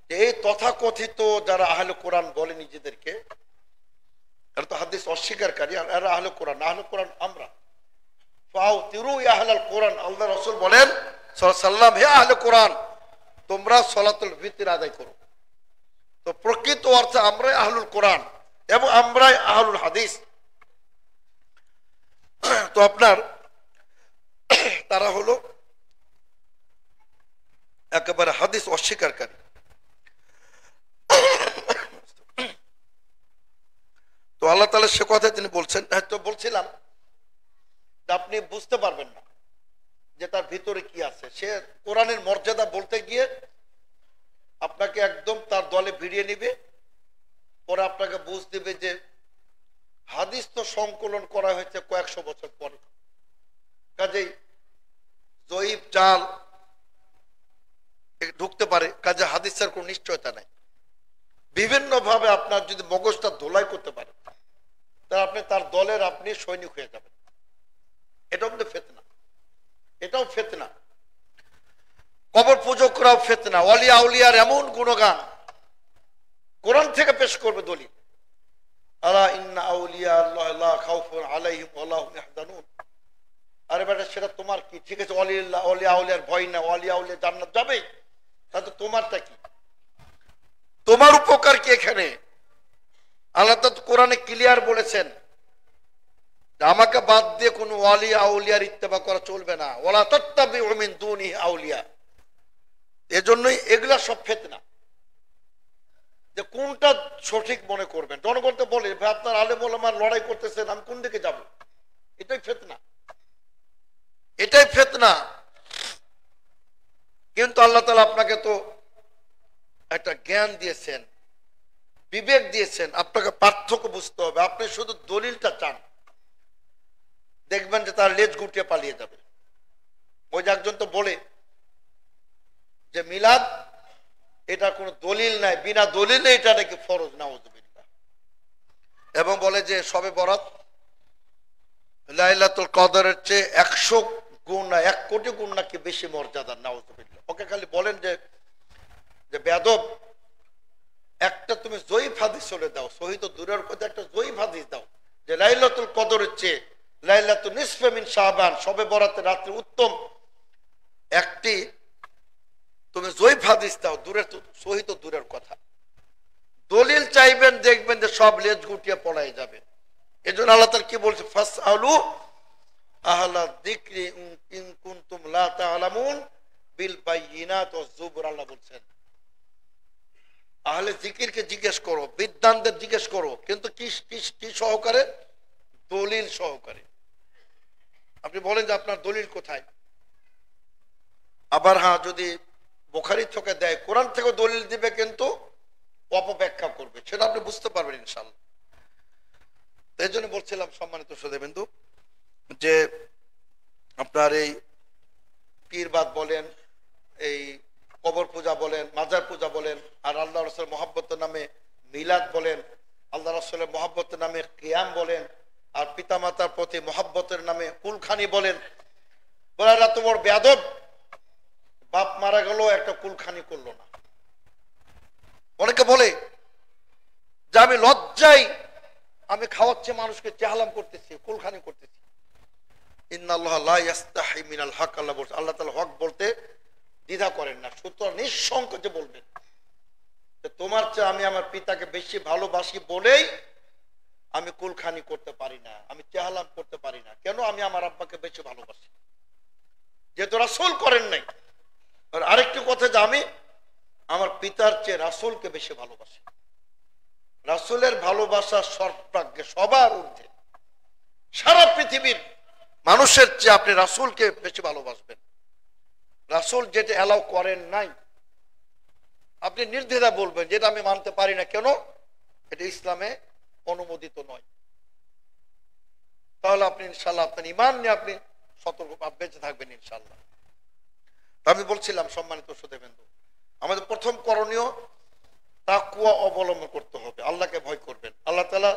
এই তথাকথিত যারা আহলে কোরআন বলে নিজেদেরকে, এরা তো হাদিস অস্বীকারী, এরা আহলে কোরআন। আহলে কোরআন আমরা, ফাউতিরু ইয়া আহলাল কোরআন, আল্লাহ রাসূল বলেন সাল্লাল্লাহু আলাইহি ওয়াসাল্লাম, হে আহলে কোরআন তোমরা সালাতুল ফিতর আদায় করো। তো প্রকৃত অর্থে আমরাই আহলুল কোরআন এবং আমরাই আহলুল হাদিস। তো আপনার তারা হলো একেবারে হাদিস অস্বীকারী। তো আল্লাহ তাআলা সে কথা তিনি বলছেন, তো বলছিলাম আপনি বুঝতে পারবেন না যে তার ভিতরে কি আছে। সে কোরআনের মর্যাদা বলতে গিয়ে আপনাকে একদম তার দলে ভিড়িয়ে নিবে, পরে আপনাকে বুঝ দিবে যে হাদিস তো সংকলন করা হয়েছে কয়েকশো বছর পরে, কাজেই জয়ীফ জাল ঢুকতে পারে, কাজে হাদিসের কোন নিশ্চয়তা নাই। বিভিন্ন ভাবে আপনার যদি মগজটা ধোলাই করতে পারে, তাহলে আপনি তার দলের আপনি সৈনিক হয়ে যাবেন। এটাও কিন্তু ফিতনা, এটাও ফিতনা। কবর পূজকরাও ফিতনা। ওয়ালিয়া আউলিয়ার এমন গুণগান কোরআন থেকে পেশ করবে দলিল, আলা ইন্না আউলিয়া আল্লাহ লা খাউফুন আলাইহিম ওয়া লা হুম ইয়াহজানুন। আরে বেটা সেটা তোমার কি? ঠিক আছে, ওয়ালিয়া আউলিয়ার ভয় না, ওয়ালিয়া আউলিয়া জান্নাত যাবে, তাহলে তোমারটা কি? তোমার উপকার কি এখানে? আল্লাহ তো কোরআনে ক্লিয়ার বলেছেন আমাকে বাদ দিয়ে কোন ওয়ালিয়া আউলিয়ার ইত্তেবা করা চলবে না। ওয়ালা তাত্তাবিউ মিন দুনিহি আউলিয়া। এজন্যই এগুলা সব ফিতনা। যে কোনটা সঠিক মনে করবেন, জনগণ তো বলে ভাই আপনার আলেম ওলামার লড়াই করতেছেন, আমি কোন দিকে যাব? এটাই ফিতনা, এটাই ফিতনা। কিন্তু আল্লাহ তাআলা আপনাকে তো একটা জ্ঞান দিয়েছেন, বিবেক দিয়েছেন, আপনাকে পার্থক্য বুঝতে হবে। আপনি শুধু দলিলটা চান, দেখবেন যে তার লেজ গুটিয়ে পালিয়ে যাবে। ওই যে একজন তো বলে যে মিলাদ এটা কোনো দলিল নাই, বিনা দলিলে এটা নাকি ফরজ, নাউযুবিল্লাহ। এবং বলে যে শবে বরাত লাইলাতুল কদরের চেয়ে 100 গুণ না, 1 কোটি গুণ নাকি বেশি মর্যাদা। নাউজুবিল্লাহ। ওকে খালি বলেন যে বেয়াদব, একটা তুমি জয়ীফ হাদিস চলে দাও, সহি তো দূরের কথা, একটা জয়ীফ হাদিস দাও যে লাইলাতুল কদরের চেয়ে লাইলাতুল নিসফে মিন শাবান, শবে বরাতের রাত্রি উত্তম একটি তুমি জয়ীফ হাদিস দাও, দূরের সহি তো দূরের কথা। দলিল চাইবেন, দেখবেন যে সব লেজ গুটিয়ে পড়াই যাবে। এজন্য আল্লাহ তাআলা কি বলছে, ফাসআলু আহলা যিকরি ইন কুনতুম লা তা'লামুন বিল বাইয়িনাত ওয়াজ জুবুর। আল্লাহ বলছেন আহলে জিকিরকে জিজ্ঞেস করো, বিদ্বানদের জিজ্ঞেস করো, কিন্তু কি সহকারে? দলিল সহকারে। আপনি বলেন যে আপনার দলিল কোথায়? আবার হ্যাঁ, যদি বুখারী থেকে দেয়, কোরআন থেকে দলিল দিবে, কিন্তু অপব্যাখ্যা করবে, সেটা আপনি বুঝতে পারবেন ইনশাআল্লাহ। এই জন্য বলছিলাম সম্মানিত শ্রোতাবৃন্দ, যে আপনার এই পীরবাদ বলেন, এই কবর পূজা বলেন, মাজার পূজা বলেন, আর আল্লাহ রাসূলের মহব্বতের নামে মিলাদ বলেন, আল্লাহ রাসূলের মহব্বতের নামে কিয়াম বলেন, আর পিতামাতার প্রতি মহব্বতের নামে কুলখানি বলেন। বলে এত বড় বেয়াদব, বাপ মারা গেল একটা কুলখানি করলো না। অনেকে বলে যে আমি লজ্জায় আমি খাওয়াচ্ছি মানুষকে, চেহালাম করতেছি, কুলখানি করতেছি। ইন্নাল্লাহ লা ইয়াস্তাহি মিনাল হক, আল্লাহ বলছে, আল্লাহ তাআলা হক বলতে দ্বিধা করেন না। সুতরাং নিঃসংকোচে বলবেন যে তোমার চেয়ে আমি আমার পিতাকে বেশি ভালোবাসি বলেই আমি কুলখানি করতে পারি না, আমি চেহালাম করতে পারি না। কেন? আমি আমার আব্বাকে বেশি ভালোবাসি, যেহেতু রাসূল করেন নাই। আর আরেকটি কথা, যে আমি আমার পিতার চেয়ে রাসূলকে বেশি ভালোবাসি। রাসূলের ভালোবাসা সর্বাগ্রে, সবার ঊর্ধ্বে। সারা পৃথিবীর মানুষের চেয়ে আপনি রাসূলকে বেশি ভালোবাসবেন। রাসূল যেটা অ্যালাউ করেন নাই, আপনি নির্দ্বিধা বলবেন যেটা আমি মানতে পারি না। কেন? এটা ইসলামে অনুমোদিত নয়। তাহলে আপনি ইনশাআল্লাহ আপনার ঈমান নিয়ে আপনি সতর্ক বেঁচে থাকবেন ইনশাআল্লাহ। আমি বলছিলাম সম্মানিত শ্রোতাবৃন্দ, আমাদের প্রথম করণীয় তাকওয়া অবলম্বন করতে হবে। আল্লাহকে ভয় করবেন। আল্লাহ তাআলা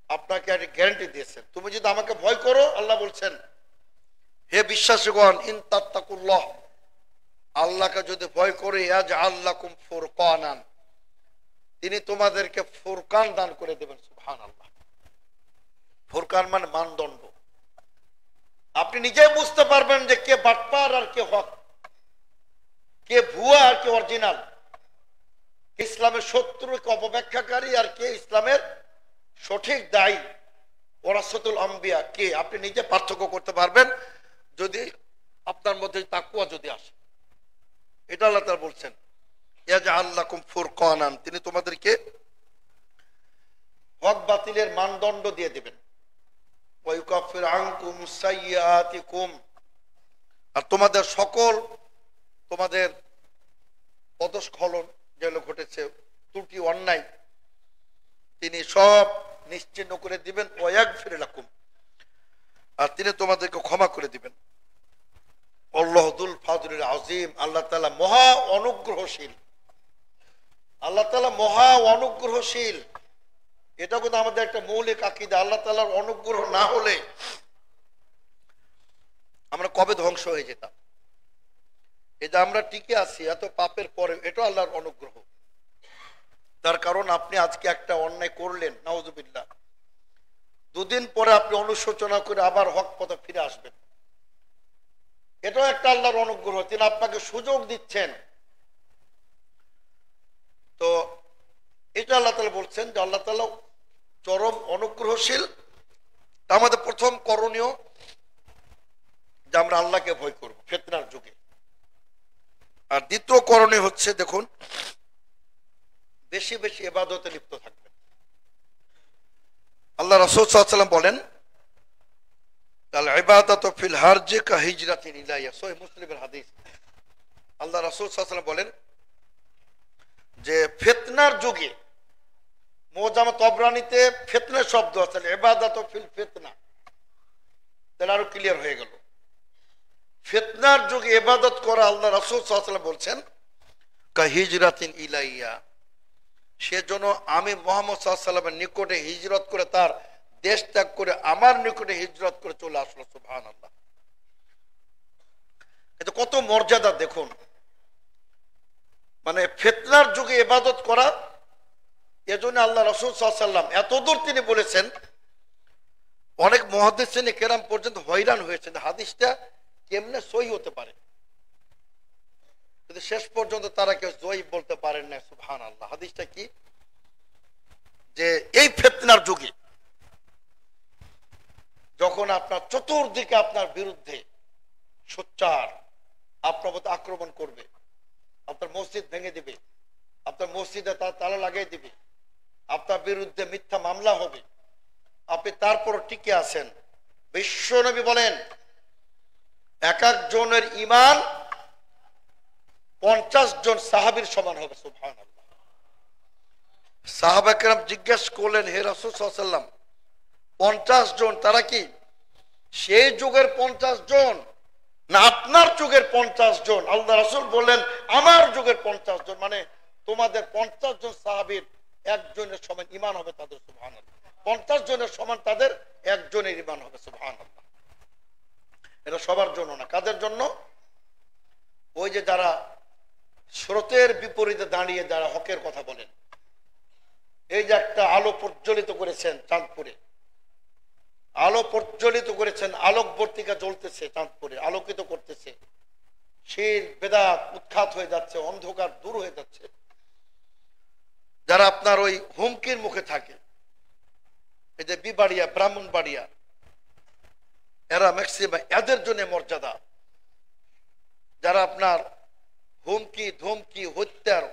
আপনাকে একটা গ্যারান্টি দিয়েছেন, তুমি যদি আমাকে ভয় করো, আল্লাহ বলছেন হে বিশ্বাসীগণ, ইন তাত্তাকুল্লাহ, আল্লাহকে যদি ভয় করে, ইয়াজআল লাকুম ফুরকানান, তিনি তোমাদেরকে ফুরকান দান করে দেবেন। সুবহানাল্লাহ। ফুরকান মানে মানদণ্ড। আপনি নিজেই বুঝতে পারবেন যে কে বাটপার আর কে হক, কে ভুয়া আর কে অরিজিনাল, ইসলামের শত্রু, কে অপব্যাখ্যাকারী, আর কে ইসলামের সঠিক দায়ী, ওয়ারাসাতুল আম্বিয়া কে, আপনি নিজে পার্থক্য করতে পারবেন যদি আপনার মধ্যে তাকওয়া যদি আসে। এটা আল্লাহ তাআলা বলছেন, ইয়াজআল লাকুম ফুরকানান, তিনি তোমাদেরকে হক বাতিলের মানদণ্ড দিয়ে দিবেন। ওয়া ইউকাফির আনকুম সাইয়্যাতিকুম, আর তোমাদের সকল তোমাদের পদস্খলন যেগুলো ঘটেছে, ত্রুটি, অন্যায়, তিনি সব নিশ্চিহ্ন করে দিবেন। ওয়া ইয়াগফির লাকুম, আর তিনি তোমাদেরকে ক্ষমা করে দিবেন। আল্লাহু যুল ফাদলিল আযীম, আল্লাহ তাআলা মহা অনুগ্রহশীল। আল্লাহ তাআলা মহা অনুগ্রহশীল। এটা কিন্তু আমাদের একটা মৌলিক আকীদা। আল্লাহ তাআলার অনুগ্রহ না হলে আমরা কবে ধ্বংস হয়ে যেতাম। এই যে আমরা টিকে আছি এত পাপের পরে, এটা আল্লাহর অনুগ্রহ। তার কারণ আপনি আজকে একটা অন্যায় করলেন, নাউজুবিল্লাহ, দুদিন পরে আপনি অনুশোচনা করে আবার হক পথে ফিরে আসবেন। এটাও একটা আল্লাহর অনুগ্রহ, তিনি আপনাকে সুযোগ দিচ্ছেন। তো এটা আল্লাহ তাআলা বলছেন যে আল্লাহ তাআলা চরম অনুগ্রহশীল। আমাদের প্রথম করণীয় যে আমরা আল্লাহকে ভয় করব ফিতনার যুগে। আর দ্বিতীয় করণীয় হচ্ছে, দেখুন, বেশি বেশি ইবাদতে লিপ্ত থাকবেন। আল্লাহ রাসূল সাল্লাল্লাহু আলাইহি ওয়াসাল্লাম বলেন, আল ইবাদাতু ফিল হারজি কা হিজরাতিন ইলাইয়া, সহিহ মুসলিমের হাদিস। আল্লাহ রাসূল সাল্লাল্লাহু আলাইহি ওয়াসাল্লাম বলেন যে ফিতনার যুগে, মুজাম তবরানীতে ফিতনা শব্দ আছে, ইবাদাতু ফিল ফিতনা, তাহলে আরো ক্লিয়ার হয়ে গেল। ফিতনার যুগে ইবাদত করা, আল্লাহ রাসূল সাল্লাল্লাহু আলাইহি ওয়াসাল্লাম বলছেন কা হিজরাতিন ইলাইয়া, সেজন্য আমি মুহাম্মদ সাল্লাল্লাহু আলাইহি ওয়াসাল্লামের নিকটে হিজরত করে, তার দেশ ত্যাগ করে আমার নিকটে হিজরত করে চলে আসলো। সুবহানাল্লাহ। কত মর্যাদা দেখুন। মানে ফিতনার যুগে ইবাদত করা, এজন্য আল্লাহ রাসূল সাল্লাল্লাহু আলাইহি ওয়াসাল্লাম এতদূর তিনি বলেছেন, অনেক মুহাদ্দিসিন কেরাম পর্যন্ত হয়রান হয়েছেন হাদিসটা কেমনে সহি হতে পারে, কিন্তু শেষ পর্যন্ত তারা কেউ জয়ী বলতে পারেন না। সুবহানাল্লাহ। হাদিসটা কি? যে এই ফিতনার যুগে যখন আপনার চতুর্দিকে আপনার বিরুদ্ধে সোচ্চার আপনার মতো আক্রমণ করবে, আপনার মসজিদ ভেঙে দিবে, আপনার মসজিদে তার তালা লাগিয়ে দিবে, আপনার বিরুদ্ধে মিথ্যা মামলা হবে, আপনি তারপর টিকে আছেন। বিশ্বনবী বলেন এক একজনের ঈমান 50 জন সাহাবীর সমান হবে। সুবহানাল্লাহ। সাহাবা কেরাম জিজ্ঞেস করলেন, হে রাসূল সাল্লাল্লাহু আলাইহি ওয়াসাল্লাম 50 জন, তারা কি সেই যুগের 50 জন না আপনার যুগের 50 জন? আল্লাহ রাসূল বললেন আমার যুগের 50 জন, মানে তোমাদের 50 জন সাহাবীর একজনের সমান ঈমান হবে তাদের। সুবহানাল্লাহ। 50 জনের সমান তাদের একজনের ঈমান হবে। সুবহানাল্লাহ। এটা সবার জন্য না। কাদের জন্য? ওই যে যারা স্রোতের বিপরীতে দাঁড়িয়ে যারা হকের কথা বলেন। এই যে একটা আলো প্রজ্বলিত করেছেন চাঁদপুরে, আলো প্রজ্বলিত করেছেন, আলোকবর্তিকা জ্বলতেছে চাঁদপুরে, আলোকিত করতেছে, শিরক বেদাত উৎখাত হয়ে যাচ্ছে, অন্ধকার দূর হয়ে যাচ্ছে। যারা আপনার ওই হুমকির মুখে থাকে, এই যে বিবাড়িয়া ব্রাহ্মণবাড়িয়া, এরা ম্যাক্সিমাম এদের জন্য মর্যাদা। যারা আপনার হুমকি ধমকি হত্যার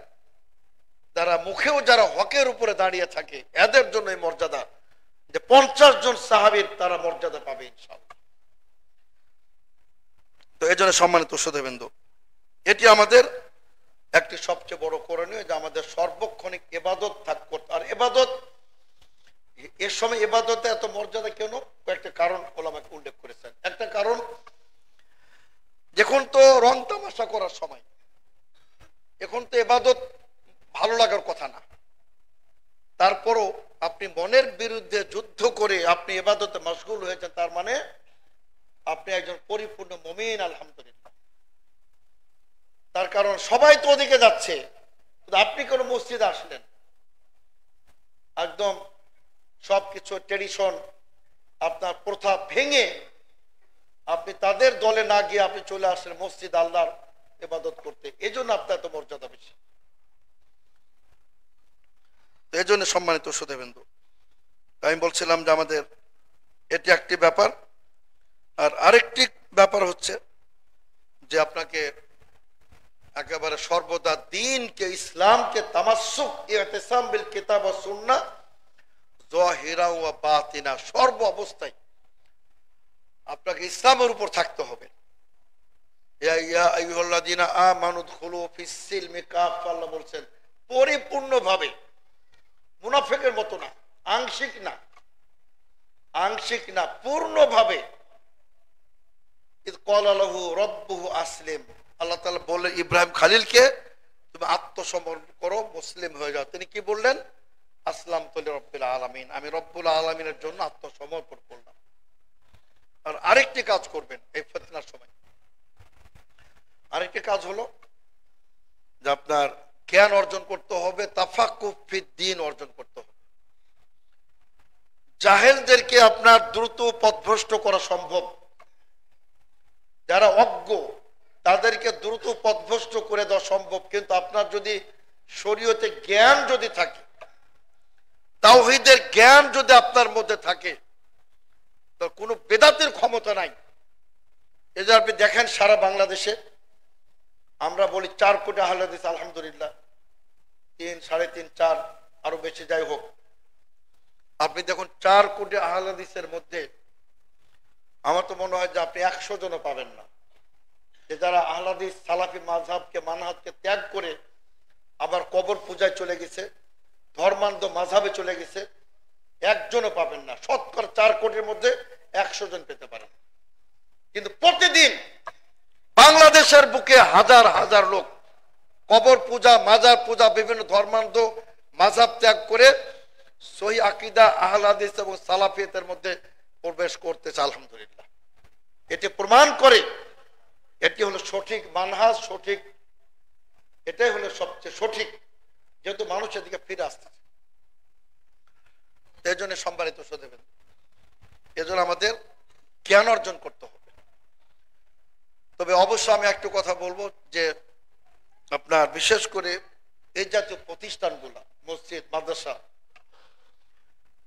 যারা মুখেও যারা হকের উপরে দাঁড়িয়ে থাকে, এদের জন্য এই মর্যাদা যে 50 জন সাহাবীর তারা মর্যাদা পাবে ইনশাআল্লাহ। তো এই জন্য সম্মানিত শ্রোতাবৃন্দ, এটি আমাদের একটি সবচেয়ে বড় করণীয় যে আমাদের সর্বক্ষণিক ইবাদত থাকতে। আর ইবাদত এর সময় ইবাদতে এত মর্যাদা কেন? কয়েকটা কারণ ওলামাকে উল্লেখ করেছেন। একটা কারণ, যখন তো রং তামাশা করার সময়, এখন তো ইবাদত ভালো লাগার কথা না, তারপরও আপনি মনের বিরুদ্ধে যুদ্ধ করে আপনি ইবাদতে মশগুল হয়েছেন, তার মানে আপনি একজন পরিপূর্ণ মুমিন। আলহামদুলিল্লাহ। তার কারণ সবাই তো ওদিকে যাচ্ছে, আপনি কোন মসজিদে আসলেন, একদম সবকিছু ট্রেডিশন আপনার প্রথা ভেঙে আপনি তাদের দলে না গিয়ে আপনি চলে আসলেন মসজিদ আল্লাহর ইবাদত করতে, এই জন্য আপনার এত মর্যাদা বেশি। এই জন্য সম্মানিত শ্রোতাবৃন্দ, আমি বলছিলাম যে আমাদের এটি একটি ব্যাপার। আর আরেকটি ব্যাপার হচ্ছে যে আপনাকে একেবারে সর্বদা দ্বীনকে, ইসলামকে তামাসসুক ইতিসাম বিল কিতাব ওয়াস সুন্নাহ যাহিরা ওয়া বাতিনা, সর্ব অবস্থায় আপনাকে ইসলামের উপর থাকতে হবে। ইয়া আইয়ুহাল্লাযীনা আমানু দুখুলু ফিস সিলমি কাফা, আল্লাহ বলছেন পরিপূর্ণভাবে, মুনাফিকের মতো না, আংশিক না, আংশিক না, পূর্ণভাবে। ইদ ক্বালা লাহু রাব্বুহু আসলিম, আল্লাহ তাআলা বললেন ইব্রাহিম খলিলকে তুমি আত্মসমর্পণ করো, মুসলিম হয়ে যাও। তিনি কি বললেন? আসলামতু লিরাব্বিল আলামিন, আমি রব্বুল আলামিনের জন্য আত্মসমর্পণ করলাম। আর আরেকটি কাজ করবেন এই ফিতনার সময়, আরেকটি কাজ হলো যে আপনার জ্ঞান অর্জন করতে হবে, তাফাক্কুহ ফিদ্দীন অর্জন করতে হবে। জাহেলদেরকে আপনার দ্রুত পথভ্রষ্ট করা সম্ভব, যারা অজ্ঞ তাদেরকে দ্রুত পথভ্রষ্ট করে দেওয়া সম্ভব, কিন্তু আপনার যদি শরীয়তে জ্ঞান যদি থাকে, তাওহীদের জ্ঞান যদি আপনার মধ্যে থাকে, তো কোনো বেদাতের ক্ষমতা নাই। এই যে আপনি দেখেন সারা বাংলাদেশে আমরা বলি 4 কোটি আহলে হাদিস, আলহামদুলিল্লাহ 3, 3.5, 4 আরো বেশি যাই হোক, আপনি দেখুন 4 কোটি আহলে হাদিসের মধ্যে আমার তো মনে হয় যে আপনি 100 জনও পাবেন না যে যারা আহলে হাদিস সালাফি মাযহাবকে মানহাজকে ত্যাগ করে আবার কবর পূজায় চলে গেছে, ধর্মান্ধ মাযহাবে চলে গেছে, একজনও পাবেন না। শতকরা 4 কোটির মধ্যে 100 জন পেতে পারেন। কিন্তু প্রতিদিন বাংলাদেশের বুকে হাজার হাজার লোক কবর পূজা, মাজার পূজা, বিভিন্ন ধর্মান্ধ মাযহাব ত্যাগ করে সহি আকীদা আহলে হাদিস এবং সালাফিয়তের মধ্যে প্রবেশ করতেছে। আলহামদুলিল্লাহ। এটি প্রমাণ করে এটি হলো সঠিক মানহাজ, সঠিক, এটাই হলো সবচেয়ে সঠিক, যেহেতু মানুষ এদিকে ফিরে আসতেছে। এই জন্য সম্মানিত শ্রোতাবৃন্দ, এজন্য আমাদের জ্ঞান অর্জন করতে হবে। তবে অবশ্যই আমি একটু কথা বলবো যে আপনার বিশেষ করে এই জাতীয় প্রতিষ্ঠানগুলা, মসজিদ, মাদ্রাসা,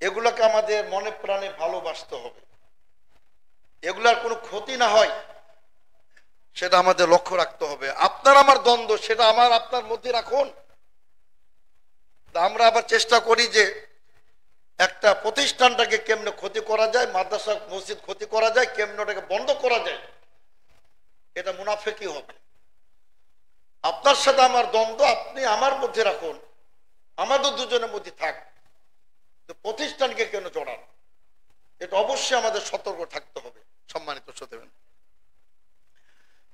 এগুলোকে আমাদের মনে প্রাণে ভালোবাসতে হবে। এগুলার কোনো ক্ষতি না হয় সেটা আমাদের লক্ষ্য রাখতে হবে। আপনার আমার দ্বন্দ্ব, সেটা আমার আপনার মধ্যে রাখুন। আমরা আবার চেষ্টা করি যে একটা প্রতিষ্ঠানটাকে কেমনে ক্ষতি করা যায়, মাদ্রাসা মসজিদ ক্ষতি করা যায়, কেমনে ওটাকে বন্ধ করা যায়, এটা মুনাফিকি হবে। আপনার সাথে আমার দ্বন্দ্ব আপনি আমার মধ্যে রাখুন, আমাদের দুজনের মধ্যে থাক, প্রতিষ্ঠানকে কেন জড়ান, এটা অবশ্যই আমাদের সতর্ক থাকতে হবে। সম্মানিত শ্রোতাবৃন্দ,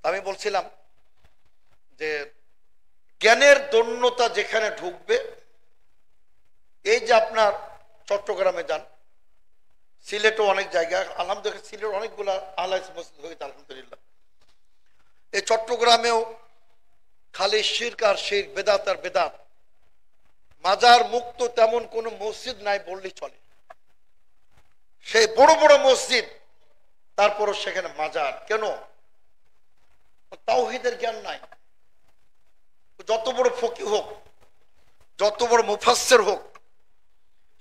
আমি বলছিলাম যে জ্ঞানের দৈন্যতা যেখানে ঢুকবে, এই যে আপনার চট্টগ্রামে যান, সিলেটও অনেক জায়গা, আলহামদুলিল্লাহ সিলেট অনেকগুলা আহলে হাদিস মসজিদ হয়েছে আলহামদুলিল্লাহ। এই চট্টগ্রামেও খালি শিরক আর শিরক, বেদাত আর বেদাত, মাজার মুক্ত তেমন কোন মসজিদ নাই বললেই চলে। সেই বড় বড় মসজিদ, তারপরও সেখানে মাজার কেন? তাওহীদের জ্ঞান নাই। যত বড় ফকিহ হোক, যত বড় মুফাসসির হোক,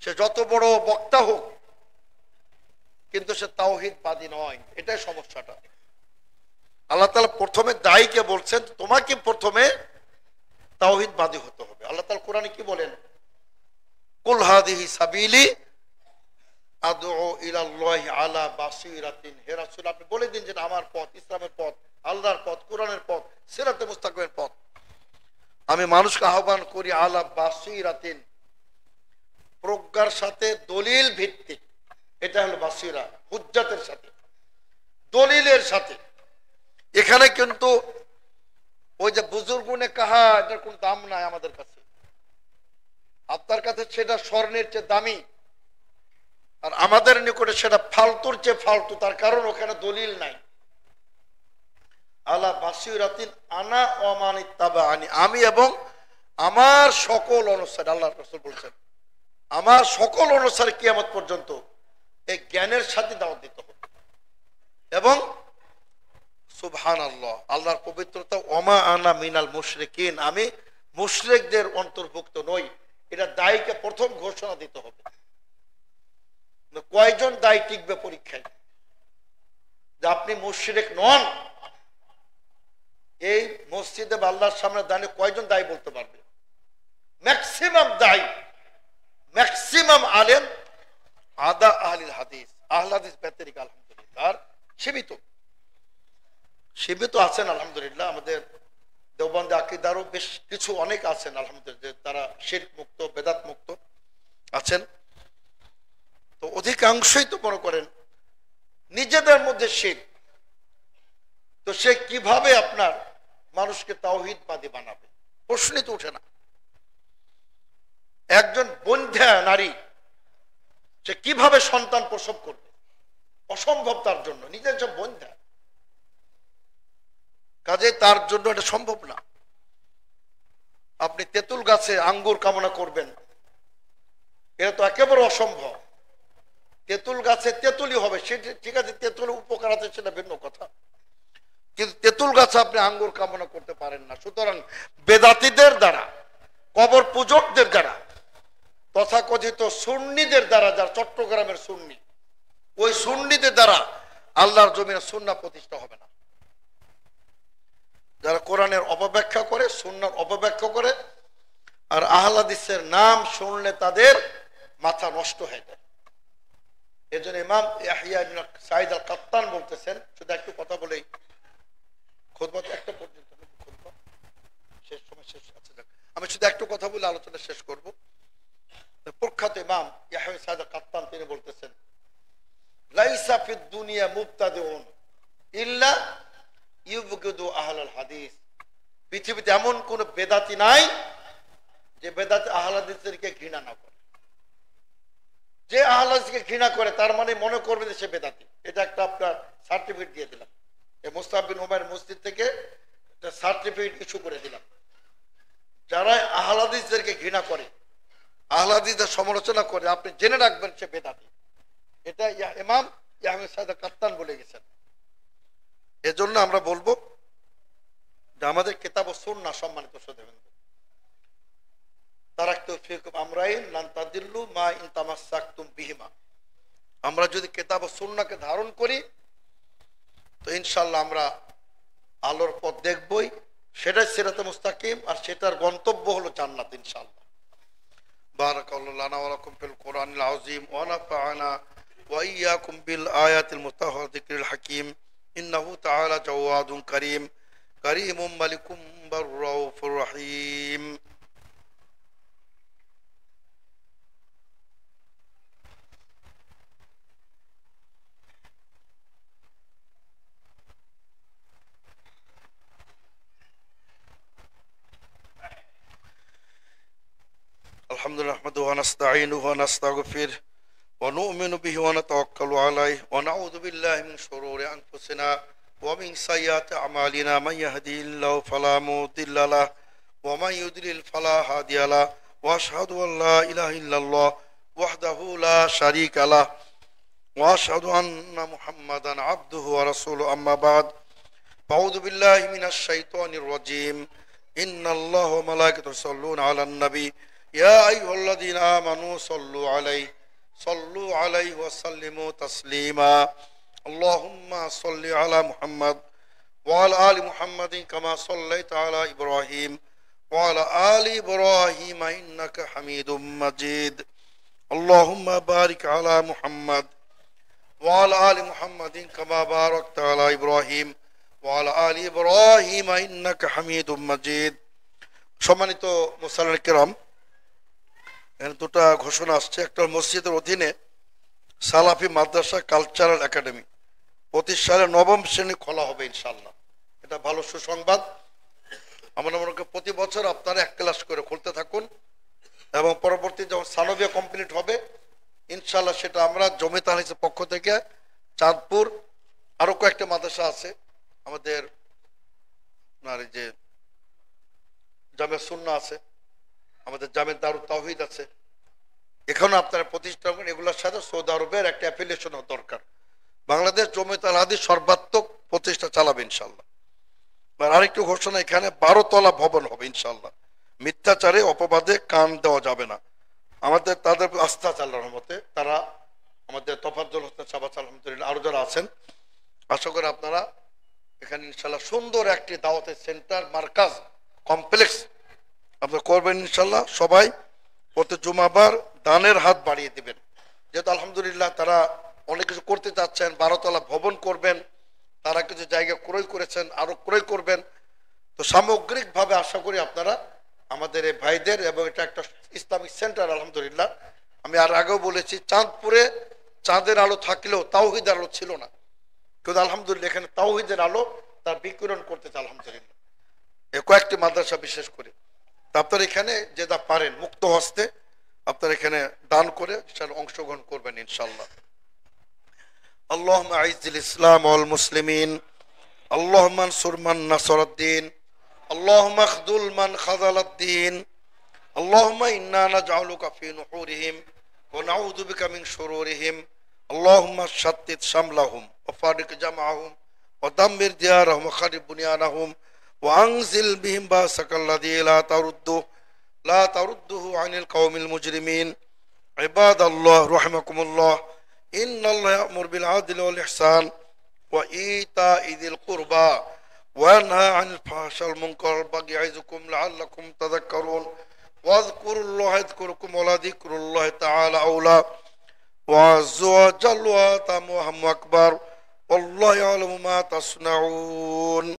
সে যত বড় বক্তা হোক, কিন্তু সে তাওহীদবাদী নয়। এটাই সমস্যাটা। আল্লাহ তাআলা প্রথমে দায়ীকে বলছেন তোমাকে প্রথমে তাওহীদবাদী হতে হবে। আল্লাহ তাআলা কোরআনে কি বলেন? কুল হাদিহি সাবিলি আদউ ইলাল্লাহি আলা বাসীরাতিন। হে রাসূল, আপনি বলে দিন যে আমার পথ, ইসলামের পথ, আল্লাহর পথ, কোরআনের পথ, সিরাতে মুস্তাকিমের পথ। আমি মানুষকে আহ্বান করি আলা বাসীরাতিন, প্রজ্ঞার সাথে, দলিল ভিত্তিক। এটা হলো বাসীরা, হুজ্জাতের সাথে, দলিলের সাথে। এখানে কিন্তু ওই যে বুজুর্গুনে কাহা, এটার কোন দাম নাই আমাদের কাছে। আপনার কাছে সেটা স্বর্ণের চেয়ে দামি, আর আমাদের নিকটে সেটা ফালতুর চেয়ে ফালতু, তার কারণ ওখানে দলিল নাই। আলা বাসীরাতিন আনা ওয়া মান ইত্তাবাআনি, আমি এবং আমার সকল অনুসারী। আল্লাহর রাসূল বলছেন আমার সকল অনুসারী কিয়ামত পর্যন্ত এই জ্ঞানের সাথে দাওয়াত দিতে হবে। এবং সুবহানাল্লাহ, আল্লাহর পবিত্রতা, ওমা আনা মিনাল মুশরিকিন, আমি মুশরিকদের অন্তর্ভুক্ত নই। এটা দায়ীকে প্রথম ঘোষণা দিতে হবে। কয়জন দায়ী টিকবে পরীক্ষায় যে আপনি মুশরিক নন? এই মসজিদে বা আল্লাহর সামনে দাঁড়িয়ে কয়জন দায়ী বলতে পারবে? ম্যাক্সিমাম দায়ী, ম্যাক্সিমাম আলেম আদা আহলিল হাদিস, আহলে হাদিস ব্যতিরিক আলহামদুলিল্লাহ আর সীমিত আছেন আলহামদুলিল্লাহ। আমাদের দেওবন্দে আকীদারও বেশ কিছু অনেক আছেন আলহামদুলিল্লাহ, তারা শিরক মুক্ত, বেদাত মুক্ত আছেন। তো অধিকাংশই তো মনে করেন নিজেদের মধ্যে শিরক। তো সে কিভাবে আপনার মানুষকে তাওহীদবাদী বানাবে? প্রশ্নই তো ওঠে না। একজন বন্ধ্যা নারী সে কিভাবে সন্তান প্রসব করবে? অসম্ভব তার জন্য, নিজের যে বন্ধ্যা, কাজে তার জন্য এটা সম্ভব না। আপনি তেঁতুল গাছে আঙ্গুর কামনা করবেন, এটা তো একেবারে অসম্ভব। তেঁতুল গাছে তেঁতুলই হবে, সেটা ঠিক আছে, তেঁতুল উপকার আছে সেটা ভিন্ন কথা, কিন্তু তেঁতুল গাছে আপনি আঙ্গুর কামনা করতে পারেন না। সুতরাং বেদাতীদের দ্বারা, কবর পূজকদের দ্বারা, তথাকথিত সুন্নিদের দ্বারা, যার চট্টগ্রামের সুন্নি, ওই সুন্নিদের দ্বারা আল্লাহর জমিনে সুন্নাহ প্রতিষ্ঠা হবে না। যারা কোরআনের অপব্যাখ্যা করে, সুন্নাহর অপব্যাখ্যা করে, আর আহলে হাদিসের নাম শুনলে তাদের মাথা নষ্ট হয়ে যায়। এজন্য ইমাম ইয়াহইয়া ইবনে সাঈদ আল কাত্তান বলতেছেন, শুধু একটু কথা বলেই খুতবা তো একটা পর্যন্ত, খুতবা শেষ সময় শেষ আছে, আমি শুধু একটু কথা বলে আলোচনা শেষ করব। প্রখ্যাত ইমাম ইয়াহইয়া সাঈদ আল কাত্তান তিনি বলতেছেন, লাইসা ফিদ দুনিয়া মুবতাদিউন ইল্লা ইউবগিদু আহলাল হাদিস। পৃথিবীতে এমন কোন বেদাতি নাই যে বেদাতি আহলে হাদিসকে ঘৃণা না করে। যে আহলে হাদিসকে ঘৃণা করে তার মানে মনে করবে যে সে বেদাতি। এটা একটা আপনার সার্টিফিকেট দিয়ে দিলাম। এই মুসআব বিন উমাইর মসজিদ থেকে একটা সার্টিফিকেট ইস্যু করে দিলাম। যারা আহলে হাদিসদেরকে ঘৃণা করে, আহলে হাদিসদের সমালোচনা করে, আপনি জেনে রাখবেন সে বেদাতি। এটা ইমাম আহমদ সাইদ কাত্তান বলে গেছেন। এজন্য আমরা বলবো যে আমাদের কিতাব ও সুন্নাহ, সম্মানিত শ্রোতাবৃন্দ, তারাকতু ফিকুম আমরাইন লান তাদিল্লু মা ইন তামাসসাকতুম বিহিমা। আমরা যদি কিতাব ও সুন্নাহকে ধারণ করি তো ইনশাআল্লাহ আমরা আলোর পথ দেখবই। সেটাই সিরাতে মুস্তাকিম, আর সেটার গন্তব্য হলো জান্নাত ইনশাআল্লাহ। বারাকাল্লাহু লানা ওয়া লাকুম ফিল কুরআনিল আযীম ওয়া নাফা'না ওয়া ইয়্যাকুম বিল আয়াতিল মুতাহহার যিকরিল হাকীম ইন্নাহু তাআলা জাওয়াদুন কারীম কারীমুম মালিকুম বাররাউফুর রহিম। الحمدلله نحمده ونستعينه ونستغفره ونؤمن به ونتوكل عليه ونعوذ بالله من شرور أنفسنا ومن سيئات أعمالنا من يهدي الله فلا مضل له ومن يضلل فلا هادي له وأشهد أن لا إله إلا الله وحده لا شريك له وأشهد أن محمدا عبده ورسوله أما بعد أعوذ بالله من الشيطان الرجيم إن الله وملائكته يصلون على النبي يا أيها الذين آمنوا صلوا عليه وسلموا تسليما اللهم صل على محمد وعلى آل محمد كما صليت على إبراهيم وعلى آل إبراهيم إنك حميد مجيد اللهم بارك على محمد وعلى آل محمد كما باركت على إبراهيم وعلى آل إبراهيم إنك حميد مجيد। সম্মানিত মুসল্লিন কিরাম, এখানে দুটো ঘোষণা আসছে। একটা মসজিদের অধীনে সালাফি মাদ্রাসা কালচারাল একাডেমি 25 সালে 9ম শ্রেণী খোলা হবে ইনশাআল্লাহ। এটা ভালো সুসংবাদ। আমরা মনে করি প্রতি বছর আপনারা এক ক্লাস করে খুলতে থাকুন, এবং পরবর্তী যখন সানবিয়া কমপ্লিট হবে ইনশাআল্লাহ সেটা আমরা জমিয়ত আহলে হাদিসের পক্ষ থেকে চাঁদপুর, আরো কয়েকটা মাদ্রাসা আছে আমাদের, যে জামে সুন্নাহ আছে, আমাদের জামে দারুত তাওহীদ আছে, এখানে আপনারা প্রতিষ্ঠা করেন। এগুলোর সাথে সৌদি আরবের একটা অ্যাফিলিয়েশন দরকার। বাংলাদেশ জমিয়ত আহলে হাদিস সর্বাত্মক প্রতিষ্ঠা চালাবে ইনশাআল্লাহ। আর আরেকটু ঘোষণা, এখানে 12 তলা ভবন হবে ইনশাআল্লাহ। মিথ্যাচারে অপবাদে কান দেওয়া যাবে না। আমাদের তাদের আস্থা আল্লাহর রহমতে, তারা আমাদের তফাজ্জল হোসেন সাবাস আলহামদুলিল্লাহ, আরো যারা আছেন, আশা করি আপনারা এখানে ইনশাআল্লাহ সুন্দর একটি দাওয়াতের সেন্টার, মার্কাজ, কমপ্লেক্স আপনারা করবেন ইনশাআল্লাহ। সবাই প্রতি জুমাবার দানের হাত বাড়িয়ে দিবেন, যেহেতু আলহামদুলিল্লাহ তারা অনেক কিছু করতে চাচ্ছেন। 12 তলা ভবন করবেন, তারা কিছু জায়গা ক্রয় করেছেন, আরো ক্রয় করবেন। তো সামগ্রিকভাবে আশা করি আপনারা আমাদের এই ভাইদের, এবং এটা একটা ইসলামিক সেন্টার আলহামদুলিল্লাহ। আমি আর আগেও বলেছি, চাঁদপুরে চাঁদের আলো থাকলেও তাওহীদের আলো ছিল না, কিন্তু আলহামদুলিল্লাহ এখানে তাওহীদের আলো তার বিকিরণ করতেছে আলহামদুলিল্লাহ, কয়েকটি মাদ্রাসা বিশেষ করে। আপনারা এখানে যে যা পারেন মুক্ত হস্তে আপনারা এখানে দান করে সেটার অংশগ্রহণ করবেন ইনশাআল্লাহ। আল্লাহুম্মা আইজ্জিল ইসলাম ওয়াল মুসলিমিন, আল্লাহুম্মা আনসুর মান নাসারাদ-দ্বীন, আল্লাহুম্মা খযুল মান খাযালাদ-দ্বীন, আল্লাহুম্মা ইন্না নাজআলুকা ফি নুহুরিহিম ওয়া নাউযু বিকা মিন শুরুরিহিম, আল্লাহুম্মা শাত্তিত শামলাহুম ওয়া ফারিক জামআহুম ওয়া দাম্মির দিয়ারাহুম ওয়া খারিব বুনিয়ানাহুম وأنزل بهم بأسك الذي لا ترده عن القوم المجرمين. عباد الله رحمكم الله، إن الله يأمر بالعدل والإحسان وإيتاء ذي القربى وينهى عن الفحشاء والمنكر والبغي يعظكم لعلكم تذكرون. واذكروا الله يذكركم ولذكر الله تعالى أولى وعز وجل وأتم وهم أكبر والله يعلم ما تصنعون.